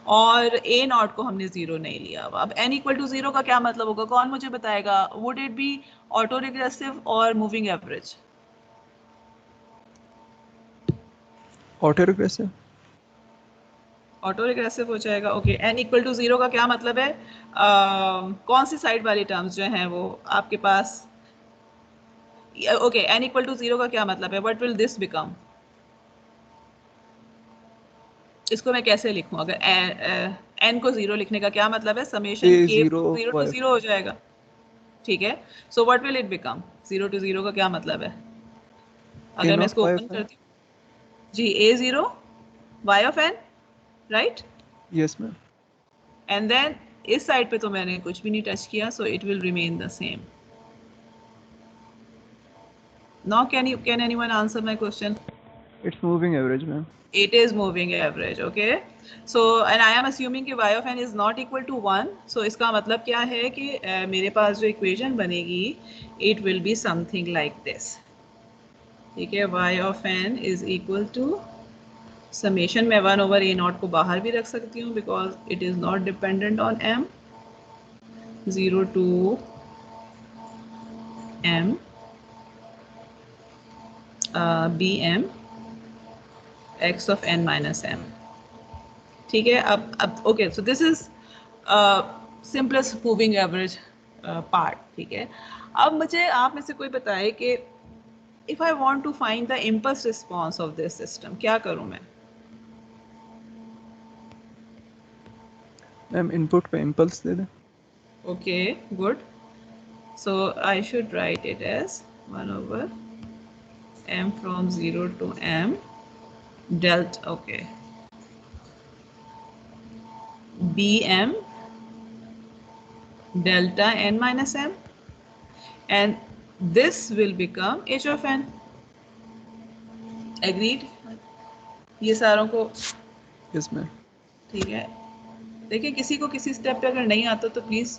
और a0 को हमने 0 नहीं लिया. अब n = 0 का क्या मतलब होगा, कौन मुझे बताएगा? Would it be auto regressive or moving average? Auto regressive. Auto regressive हो जाएगा. ओके, n = 0 का क्या मतलब है? कौन सी साइड वाली टर्म्स जो हैं वो आपके पास? ओके, n = 0 का क्या मतलब है? What will this become? इसको मैं कैसे लिखूं? अगर n को 0 लिखने का क्या मतलब है? समेशन k 0 to 0 हो जाएगा. ठीक है, so what will it become? 0 to 0 का क्या मतलब है? अगर मैं इसको ओपन करती हूँ जी, a0 y of n, right? Yes ma'am. And then इस साइड पे तो मैंने कुछ भी नहीं टच किया, so it will remain the same. Now can anyone answer my question? It's moving average ma'am. It is moving average. Okay, so and I am assuming कि y of n is not equal to 1. सो इसका मतलब क्या है कि मेरे पास जो equation बनेगी it will be something like this. ठीक है, y of n is equal to summation में 1 over a नॉट को बाहर भी रख सकती हूँ because it is not dependent on m. 0 to m bm x of n minus m. ठीक है, अब okay, so this is simplest moving average part. ठीक है, अब मुझे आप में से कोई बताए कि if I want to find the impulse response of this system, क्या करूं मैं? मैम इनपुट पे इम्पल्स दे दें. Okay, good. So I should write it as 1 over m from 0 to m delta, okay, bm delta n minus m, and this will become h of n. Agreed? ये सारों को yes ma'am. ठीक है. देखिए, किसी को किसी स्टेप पे अगर नहीं आता तो प्लीज़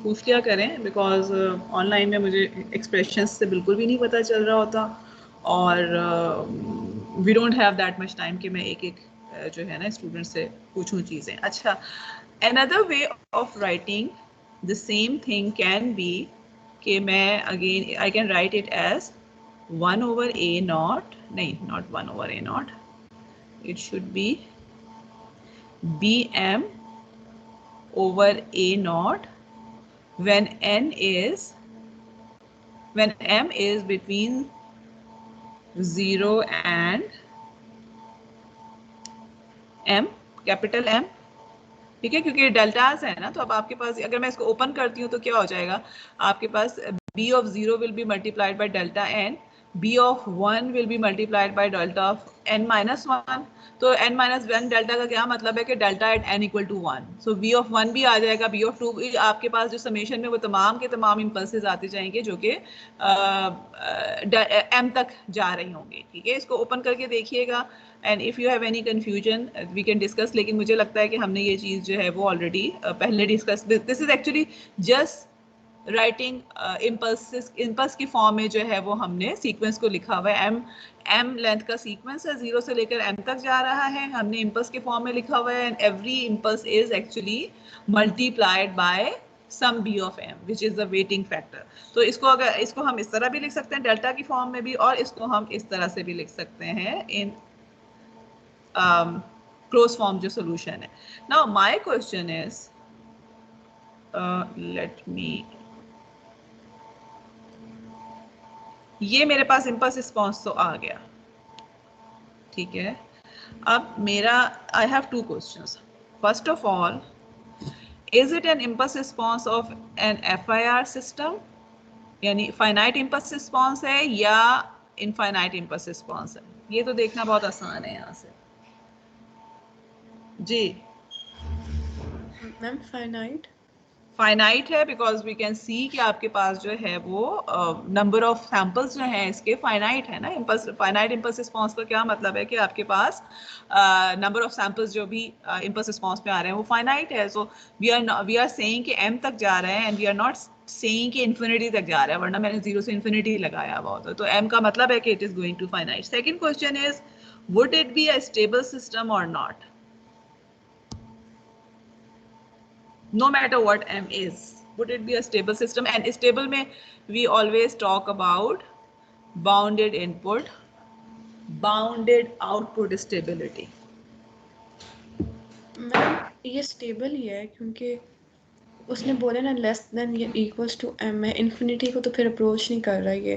पूछ लिया करें बिकॉज ऑनलाइन में मुझे एक्सप्रेशंस से बिल्कुल भी नहीं पता चल रहा होता और we don't have that much time कि मैं एक एक जो है ना स्टूडेंट से पूछूं चीज़ें. अच्छा, another way of writing the same thing can be कि मैं again I can write it as 1 over a naught, नहीं, not 1 over a naught, it should be bm over a naught when m is between 0 and m, capital M. ठीक है, क्योंकि deltas है ना, तो अब आपके पास अगर मैं इसको ओपन करती हूँ तो क्या हो जाएगा, आपके पास b of 0 will be multiplied by delta n, b of 1 will be multiplied by delta of n minus 1. तो n minus 1 डेल्टा का क्या मतलब है कि delta at n equal to 1. So b of 1 भी आ जाएगा, b of 2 भी. आपके पास जो समेशन में वो तमाम के तमाम इम्पल्सेस आते जाएंगे जो कि m तक जा रही होंगी. ठीक है, इसको ओपन करके देखिएगा and if you have any confusion we can discuss. लेकिन मुझे लगता है कि हमने ये चीज़ जो है वो ऑलरेडी पहले discuss. This is actually just writing impulse की फॉर्म में जो है वो हमने सीक्वेंस को लिखा हुआ है. m लेंथ का सीक्वेंस है, 0 से लेकर m तक जा रहा है, हमने इम्पल्स के फॉर्म में लिखा हुआ है. And every impulse is actually multiplied by some b of m which is the weighting factor. तो इसको हम इस तरह भी लिख सकते हैं डेल्टा की फॉर्म में भी, और इसको हम इस तरह से भी लिख सकते हैं इन क्लोज फॉर्म जो सोल्यूशन है. Now my question is let me, ये मेरे पास इम्पल्स रिस्पॉन्स तो आ गया. ठीक है, अब मेरा I have two questions. First of all, is it an impulse response of an FIR system, यानी फाइनाइट इम्पल्स रिस्पॉन्स है या इनफाइनाइट इम्पल्स रिस्पॉन्स है? ये तो देखना बहुत आसान है यहाँ से. जी मैम फाइनाइट है बिकॉज वी कैन सी कि आपके पास जो है वो नंबर ऑफ सैंपल्स जो हैं इसके फाइनाइट है ना. इम्पल्स फाइनाइट इम्पल्स रिस्पॉन्स का क्या मतलब है कि आपके पास नंबर ऑफ सैंपल्स जो भी इम्पल्स रिस्पॉन्स में आ रहे हैं वो फाइनाइट है. सो वी आर सेइंग कि m तक जा रहे हैं and we are not saying कि इन्फिनिटी तक जा रहा है, वरना मैंने 0 से इन्फिनिटी लगाया हुआ होता. तो m का मतलब है कि it is going to finite. Second question is, would it be a stable system और नॉट? No matter what m is, would it be a stable system? And stable में we always talk about bounded input, bounded output stability. Ma'am ये stable ही है क्योंकि उसने बोला ना less than या इक्वल्स टू m है, इन्फिनिटी को तो फिर अप्रोच नहीं कर रहा ये.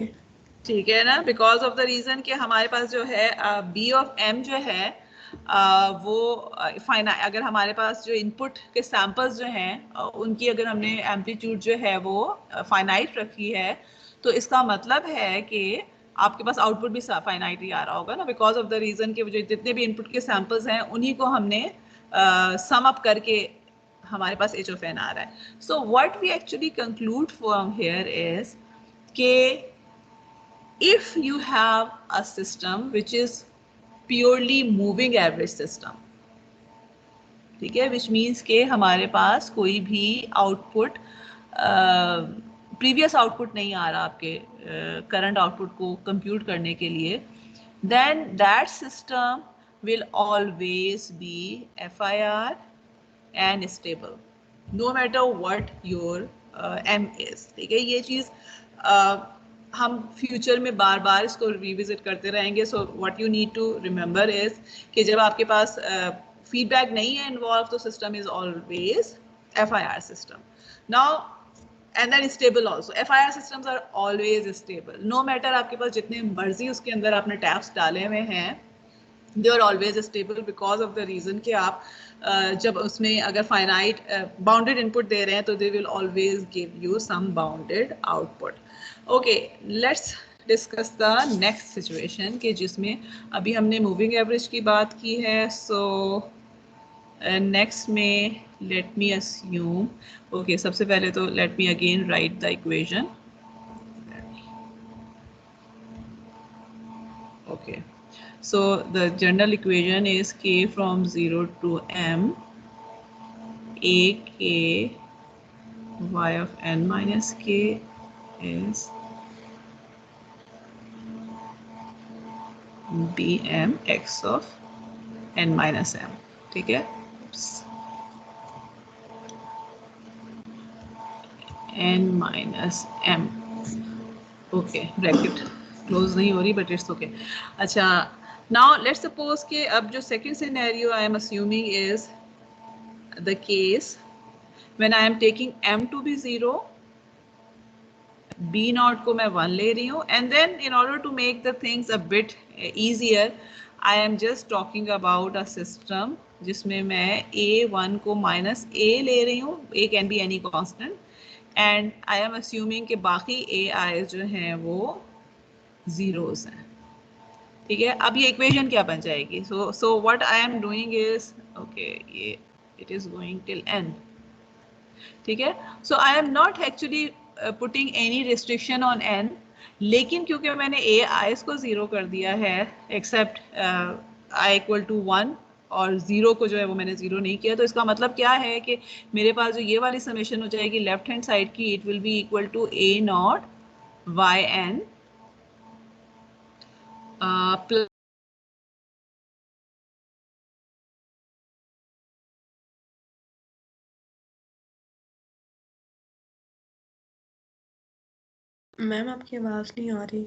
ठीक है ना, बिकॉज ऑफ द रीजन कि हमारे पास जो है b of m जो है वो फाइनाइट, अगर हमारे पास जो इनपुट के सैंपल्स जो हैं उनकी अगर हमने एम्पलीट्यूड जो है वो फाइनाइट रखी है, तो इसका मतलब है कि आपके पास आउटपुट भी फाइनाइट ही आ रहा होगा ना, बिकॉज ऑफ द रीजन कि जो जितने भी इनपुट के सैंपल्स हैं उन्हीं को हमने सम अप करके हमारे पास h of n आ रहा है. So what we actually conclude from here is कि if you have a system which is purely moving average system, ठीक है, विच मीन्स के हमारे पास कोई भी आउटपुट प्रीवियस आउटपुट नहीं आ रहा आपके करंट आउटपुट को कंप्यूट करने के लिए, then that system will always be FIR and stable no matter what your M is. ठीक है, ये चीज़ हम फ्यूचर में बार बार इसको रिविजिट करते रहेंगे. So what you need to remember is कि जब आपके पास फीडबैक नहीं है इन्वॉल्व तो system is always FIR system. Now and then stable also. FIR systems are always stable. No matter आपके पास जितने मर्जी उसके अंदर आपने टैब्स डाले हुए हैं, they are always stable because of the reason कि आप जब उसमें अगर finite bounded input दे रहे हैं तो they will always give you some bounded output. Okay, let's discuss the next situation कि जिसमें अभी हमने moving average की बात की है. So next में let me assume, okay, सबसे पहले तो let me again write the equation. Okay, so the general equation is k from 0 to m a k y of n minus k is bm x of n minus m. ठीक है, n minus m. Okay, bracket close नहीं हो रही but it's okay. अच्छा, now let's suppose कि अब जो second scenario I am assuming is the case when I am taking m to be 0, b naught को मैं 1 ले रही हूँ, and then in order to make the things a bit easier I am just talking about a system जिसमें मैं a1 को minus a ले रही हूँ. a can be any constant and I am assuming कि बाकी ai जो हैं वो zeros हैं. ठीक है, अब ये इक्वेशन क्या बन जाएगी? So what I am doing is, okay, ये it is going till n. ठीक है, so I am not actually putting any restriction on n, लेकिन क्योंकि मैंने ai's को 0 कर दिया है एक्सेप्ट i इक्वल टू 1 और 0 को जो है वो मैंने 0 नहीं किया, तो इसका मतलब क्या है कि मेरे पास जो ये वाली समेशन हो जाएगी लेफ्ट हैंड साइड की, it will be equal to a naught yn plus ma'am आपकी आवाज़ नहीं आ रही.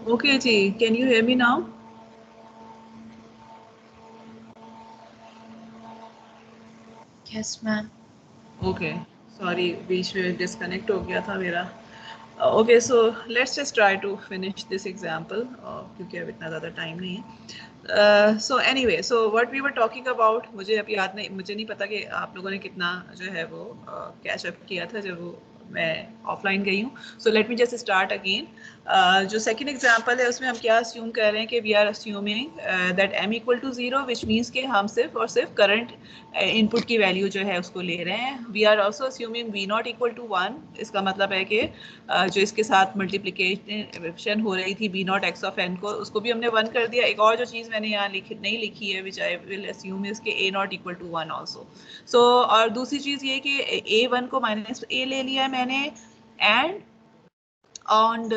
Okay ji, can you hear me now? Yes, ma'am. Okay, sorry, बीच में disconnect हो गया था मेरा. Okay, so let's just try to finish this example क्योंकि अब इतना ज़्यादा टाइम नहीं है. So anyway, so what we were talking about, मुझे अब याद नहीं, मुझे नहीं पता कि आप लोगों ने कितना जो है वो कैच अप किया था जब वो मैं ऑफलाइन गई हूँ. So let me just start again. जो सेकंड एग्जांपल है उसमें हम क्या अस्यूम कर रहे हैं कि we are assuming that m equal to 0 which means कि हम सिर्फ और सिर्फ करंट इनपुट की वैल्यू जो है उसको ले रहे हैं. We are also assuming v not equal to 1. इसका मतलब है कि जो इसके साथ मल्टीप्लिकेशन हो रही थी b not x of n को, उसको भी हमने 1 कर दिया. एक और जो चीज़ मैंने यहाँ नहीं लिखी है which I will assume is के a not equal to 1 also. So और दूसरी चीज़ ये कि a1 को माइनस a ले लिया है मैंने, and on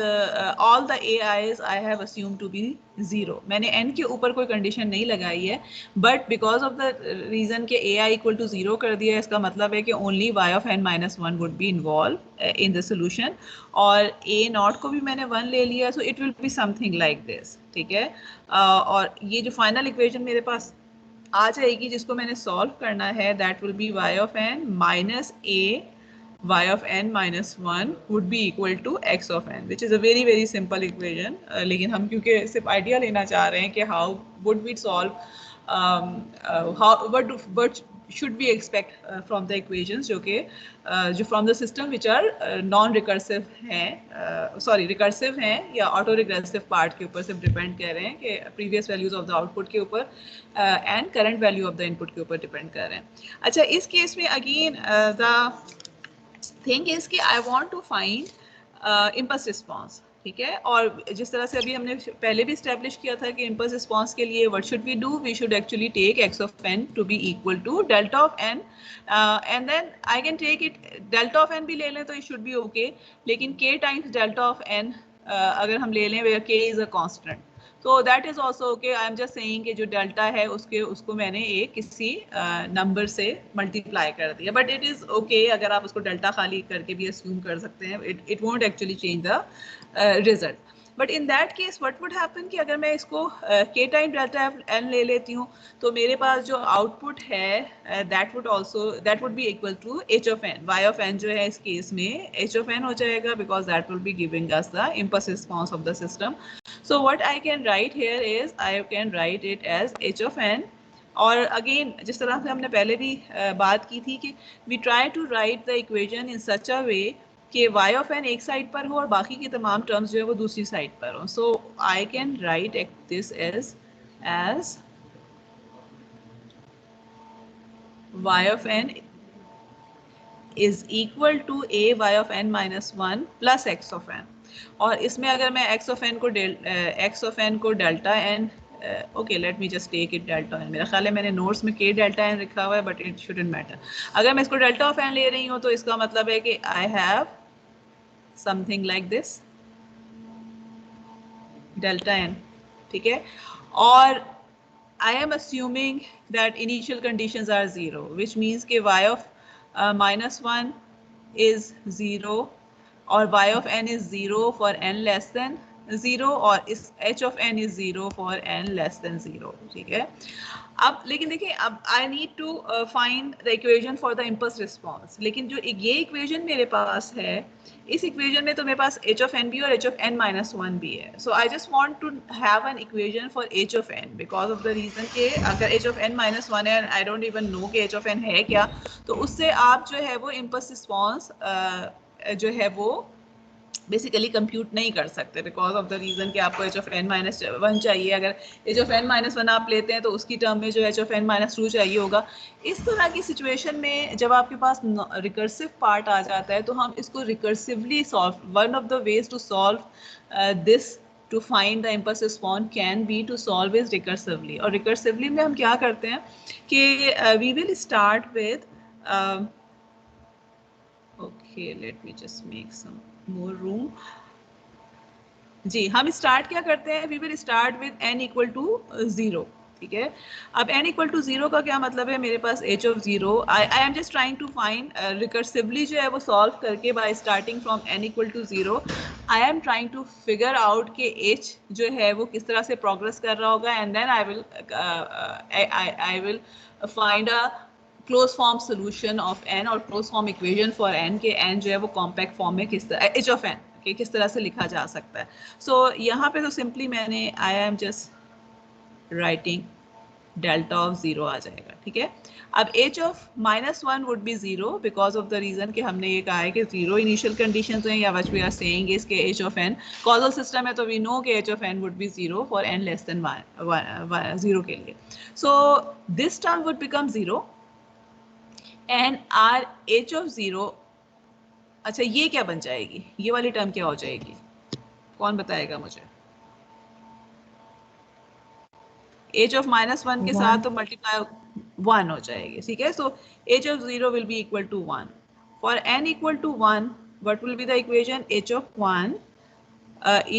all the AIs I have assumed to be 0. मैंने n के ऊपर कोई कंडीशन नहीं लगाई है, but because of the reason के AI equal to 0 कर दिया है, इसका मतलब है कि only y of n minus 1 would be involved in the solution. और a नॉट को भी मैंने 1 ले लिया, so it will be something like this. ठीक है. और ये जो फाइनल इक्वेशन मेरे पास आ जाएगी जिसको मैंने सॉल्व करना है, that will be y of n minus a y of n minus 1 would be equal to x of n, which is a very very simple equation. लेकिन हम क्योंकि सिर्फ आइडिया लेना चाह रहे हैं कि how would we solve, what should we expect from the equations जो कि जो from the system which are non-recursive हैं, sorry recursive हैं या auto-regressive part के ऊपर सिर्फ depend कर रहे हैं कि previous values of the output के ऊपर and current value of the input के ऊपर depend कर रहे हैं. अच्छा, इस केस में again the थिंग इज कि I want to find impulse response. ठीक है. और जिस तरह से अभी हमने पहले भी स्टैब्लिश किया था कि इम्पल्स रिस्पॉन्स के लिए what should we do, we should actually take x of n to be equal to delta of n, and then I can take it delta of n भी ले लें तो इट शुड बी ओके, लेकिन k times delta of n अगर हम ले लें where k is a constant, तो that is also okay. I am just saying कि जो डेल्टा है उसको मैंने एक किसी नंबर से मल्टीप्लाई कर दिया, बट इट इज़ ओके. अगर आप उसको डेल्टा खाली करके भी अस्यूम कर सकते हैं, it won't actually change the result. But in that case what would happen कि अगर मैं इसको k टाइम डेल्टा n ले लेती हूँ तो मेरे पास जो आउटपुट है that would be equal to h of n. y of n जो है इस केस में h ऑफ n हो जाएगा because that will be giving us the impulse response of the system. So what I can write here is I can write it as h of n. और again जिस तरह से हमने पहले भी बात की थी कि we try to write the equation in such a way कि y of n एक साइड पर हो और बाकी की तमाम टर्म्स जो है वो दूसरी साइड पर हो. So I can write this as y of n is equal to a y of n minus 1 plus x of n. और इसमें अगर मैं x of n को delta n, okay let me just take it delta n. मेरा ख्याल है मैंने notes में k डेल्टा n लिखा हुआ है बट इट शुडंट मैटर. अगर मैं इसको डेल्टा ऑफ n ले रही हूँ तो इसका मतलब है कि I have something like this delta n. ठीक है. और I am assuming that initial conditions are 0, which means कि y of minus 1 is 0 और y of n is 0 for n less than 0 और इस h of n is 0 for n less than 0. ठीक है. अब लेकिन देखिए, अब I need to find the equation for the impulse response. लेकिन जो ये इक्वेशन मेरे पास है, इस इक्वेशन में तो मेरे पास h of n भी और h of n minus 1 भी है. So I just want to have an equation for h of n because of the reason कि अगर h of n minus 1 है, I don't even know कि h of n है क्या, तो उससे आप जो है वो impulse response जो है वो बेसिकली कंप्यूट नहीं कर सकते बिकॉज ऑफ द रीजन कि आपको h of n minus 1 चाहिए. अगर h of n minus 1 आप लेते हैं तो उसकी टर्म में जो h of n minus 2 चाहिए होगा. इस तरह की सिचुएशन में जब आपके पास रिकर्सिव पार्ट आ जाता है तो हम इसको recursively solve, one of the ways to solve this to find the impulse response can be to solve is recursively. और recursively में हम क्या करते हैं कि we will start with okay, let me just make some more room. जी, हम start क्या करते हैं, we will start with n equal to 0. ठीक है. अब n equal to 0 का क्या मतलब है, मेरे पास h of 0, I am just trying to find recursively जो है वो solve करके by starting from n equal to 0 I am trying to figure out कि h जो है वो किस तरह से प्रोग्रेस कर रहा होगा, and then I will find a close form solution of n और close form equation for n के n जो है वो कॉम्पैक्ट फॉर्म में किस तरह h ऑफ n के किस तरह से लिखा जा सकता है. सो यहाँ पे तो सिंपली मैंने I am just writing delta of 0 आ जाएगा. ठीक है, अब h of -1 would be 0 because of the reason कि हमने ये कहा है कि 0 इनिशियल कंडीशन हैं, या what we are saying is के h of n causal system है, तो वी नो कि h of n would be 0 for n less than 0 के लिए. So this term would become 0 and are h of 0. अच्छा, ये क्या बन जाएगी, ये वाली टर्म क्या हो जाएगी, कौन बताएगा मुझे? h ऑफ -1 के साथ तो मल्टीप्लाई 1 हो जाएगी. ठीक है, so h of 0 will be equal to 1. For n equal to 1 what will be the equation? h of 1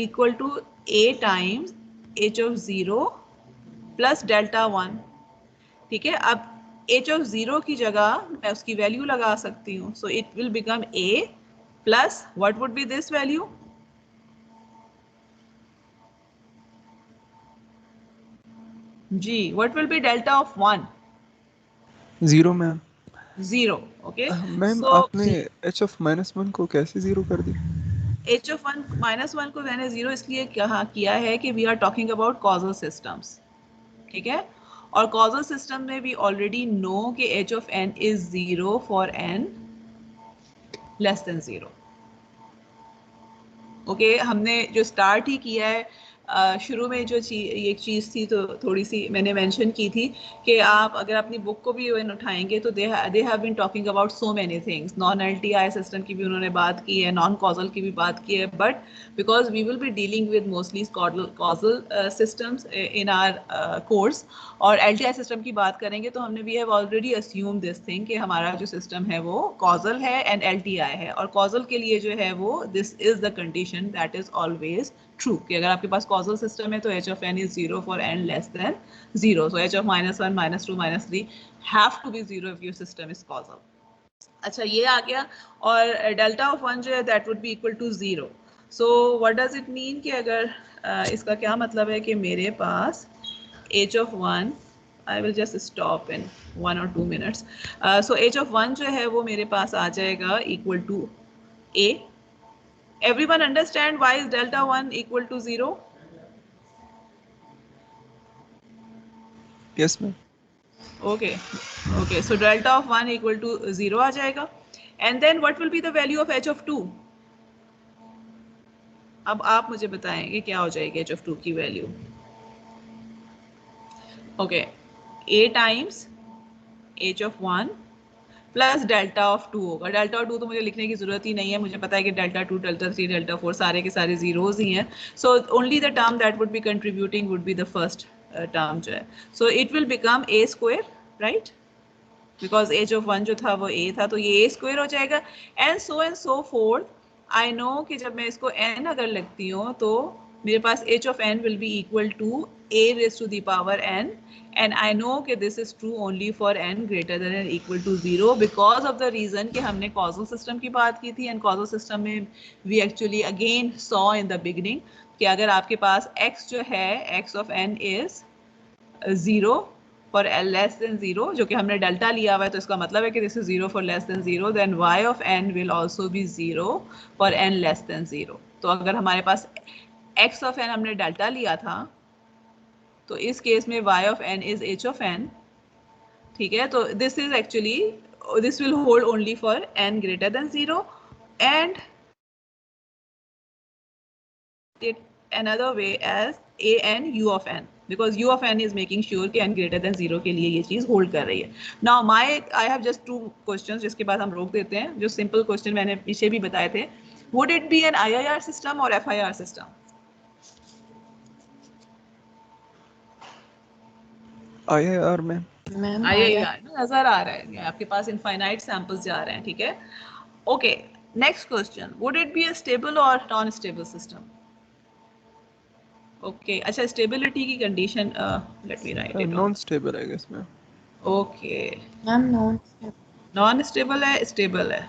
equal to a times h of 0 plus delta 1. ठीक है, अब h ऑफ 0 की जगह मैं उसकी वैल्यू लगा सकती हूँ. So it will become a plus what would be this value? जी, what will be delta of 1? 0 ma'am. 0. Okay, ma'am so आपने h ऑफ -1 को कैसे 0 कर दी? h ऑफ 1 -1 को मैंने 0 इसलिए कहा किया है कि we are talking about causal systems. ठीक है, और कॉजल सिस्टम में वी ऑलरेडी नो कि h of n is 0 for n less than 0. Okay, हमने जो स्टार्ट ही किया है शुरू में जो एक चीज़ थी तो थोड़ी सी मैंने मेंशन की थी कि आप अगर अपनी बुक को भी उठाएंगे तो they have been talking about so many things. Non LTI system की भी उन्होंने बात की है, नॉन कॉजल की भी बात की है, but because we will be dealing with mostly causal systems in our course, और LTI सिस्टम की बात करेंगे तो हमने we have already assume this thing कि हमारा जो सिस्टम है वो कॉजल है एंड LTI है, और कॉजल के लिए जो है वो this is the condition that is always true कि अगर आपके पास कॉजल सिस्टम है तो h of n is 0 for n less than 0. So h of -1, -2, -3 have to be 0 if your system is causal. अच्छा, ये आ गया, और डेल्टा ऑफ 1 जो है that would be equal to 0. So what does it mean कि अगर इसका क्या मतलब है कि मेरे पास h of 1, I will just stop in 1 or 2 minutes. सो h ऑफ 1 जो है वो मेरे पास आ जाएगा equal to a. Everyone understand why is delta 1 equal to 0? Yes ma'am. Okay, okay. So delta of 1 equal to 0 आ जाएगा. And then what will be the value of h of 2? अब आप मुझे बताएंगे क्या हो जाएगी h of 2 की value. Okay, a times h of 1 plus delta of 2 होगा. डेल्टा ऑफ 2 तो मुझे लिखने की जरूरत ही नहीं है, मुझे पता है कि डेल्टा 2, डेल्टा 3, डेल्टा 4 सारे के सारे जीरोज ही हैं. So only the term that would B contributing would be the first term जो है. सो it will become a square, right, because h of 1 जो था वो a था, तो ये a स्क्वायर हो जाएगा. And so fourth. I know कि जब मैं इसको n अगर लिखती हूँ तो मेरे पास h of n will be equal to a raised to the power n, and I know कि this is true only for n greater than or equal to 0 because of the reason कि हमने causal system की बात की थी, and causal system में we actually again saw in the beginning कि अगर आपके पास x जो है x of n is 0 for l less than 0, जो कि हमने डेल्टा लिया हुआ है तो इसका मतलब है कि this is 0 for less than 0, then y of n will also be 0 for n less than 0. तो अगर हमारे पास x of n हमने डेल्टा लिया था तो इस केस में y of n is h of n. ठीक है, तो this is actually, this will hold only for n greater than 0, and it another way as a n u of n, because u of n is making sure कि n greater than 0 के लिए ये चीज hold कर रही है. Now I have just 2 questions जिसके बाद हम रोक देते हैं. जो सिंपल क्वेश्चन मैंने पीछे भी बताए थे. Would it be an IIR system or FIR system? IIR में. मैम IIR नजर आ रहा है, आपके पास इनफाइनाइट सैंपल्स जा रहे हैं. ठीक है, okay. Next question, would it be a stable और नॉन स्टेबल सिस्टम? ओके, अच्छा, स्टेबिलिटी की condition late me right it. Non stable है इसमें. ओके, मैम नॉन स्टेबल है, स्टेबल है.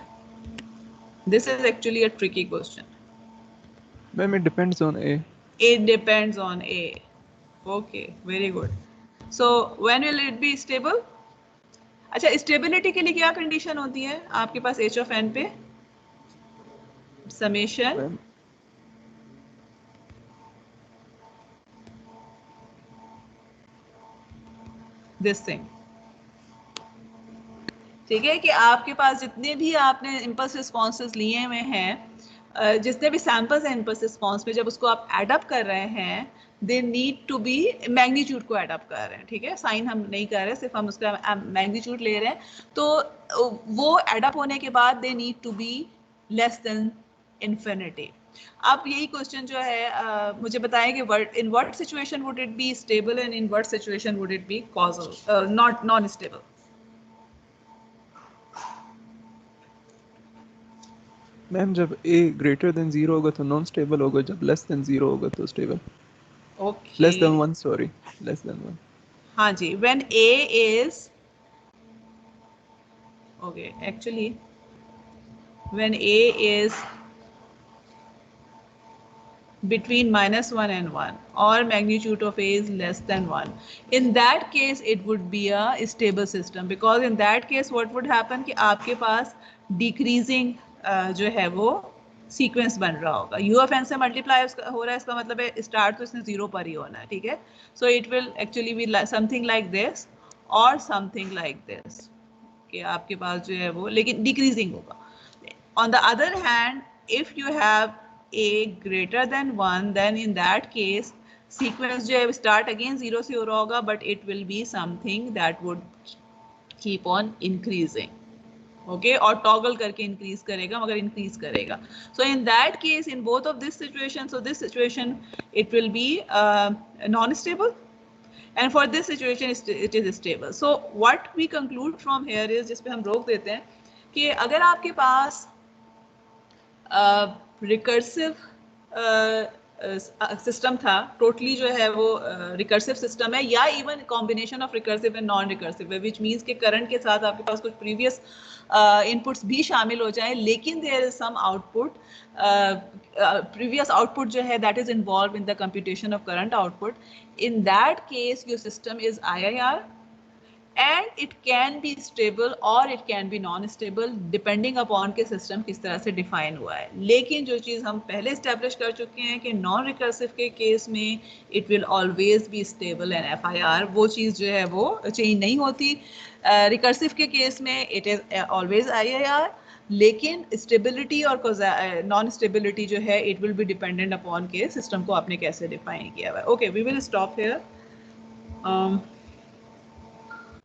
This is actually a tricky question. Ma'am it depends on A. It depends on A. Okay, very good. So when will it be stable? अच्छा, stability के लिए क्या condition होती है आपके पास h of n पे? समेशन मैम दिस थिंग, ठीक है, कि आपके पास जितने भी आपने इम्पल्स रिस्पॉन्सेज लिए हुए हैं, जितने भी सैंपल्स हैं इम्पल्स रिस्पॉन्स में, जब उसको आप एड अप कर रहे हैं, they need to be, magnitude को एड अप कर रहे हैं, ठीक है, साइन हम नहीं कर रहे, सिर्फ हम उसका मैग्नीट्यूड ले रहे हैं, तो वो एड अप होने के बाद they need to be less than infinity. अब यही क्वेश्चन जो है मुझे बताएं कि in what situation would it be stable and in what situation would it be causal, non stable. Ma'am जब A greater than 0 होगा तो नॉन स्टेबल होगा, जब less than 0 होगा तो stable. Okay, less than 1, sorry, less than 1. हाँ जी, when A is, okay, actually when A is between -1 and 1 or magnitude of A is less than 1, in that case it would be a stable system, because in that case what would happen कि आपके पास decreasing जो है वो sequence बन रहा होगा, u of n से multiply हो रहा है, इसका मतलब है स्टार्ट तो इसने 0 पर ही होना है, ठीक है, सो it will actually B something like this और समथिंग लाइक दिस, कि आपके पास जो है वो लेकिन डिक्रीजिंग होगा। On the other hand, if you have A greater than 1, then in that case sequence जो है start again 0 से हो रहा होगा, but it will be something that would keep on increasing, okay, और toggle करके increase करेगा, मगर increase करेगा। So in that case, in both of this situation, so this situation it will be non-stable, and for this situation it is stable. So what we conclude from here is, जिस पे हम रोक देते हैं, कि अगर आपके पास रिकर्सिव सिस्टम था, टोटली जो है वो रिकर्सिव सिस्टम है, या even combination of recursive and non recursive है, विच मीन्स के करंट के साथ आपके पास कुछ प्रीवियस इनपुट्स भी शामिल हो जाएं, लेकिन there is some output, previous output जो है that is involve in the computation of current output, in that case your system is IIR and it can be stable or it can be non-stable depending upon के system किस तरह से define हुआ है। लेकिन जो चीज़ हम पहले इस्टेब्लिश कर चुके हैं कि नॉन रिकर्सिव के केस में it will always B stable and FIR, वो चीज़ जो है वो चेंज नहीं होती। रिकर्सिव के केस में इट इज ऑलवेज IIR, लेकिन स्टेबिलिटी और नॉन स्टेबिलिटी जो है it will be dependent upon के सिस्टम को आपने कैसे डिफाइन किया हुआ है। Okay, we will stop here.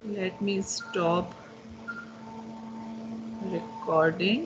Let me stop recording.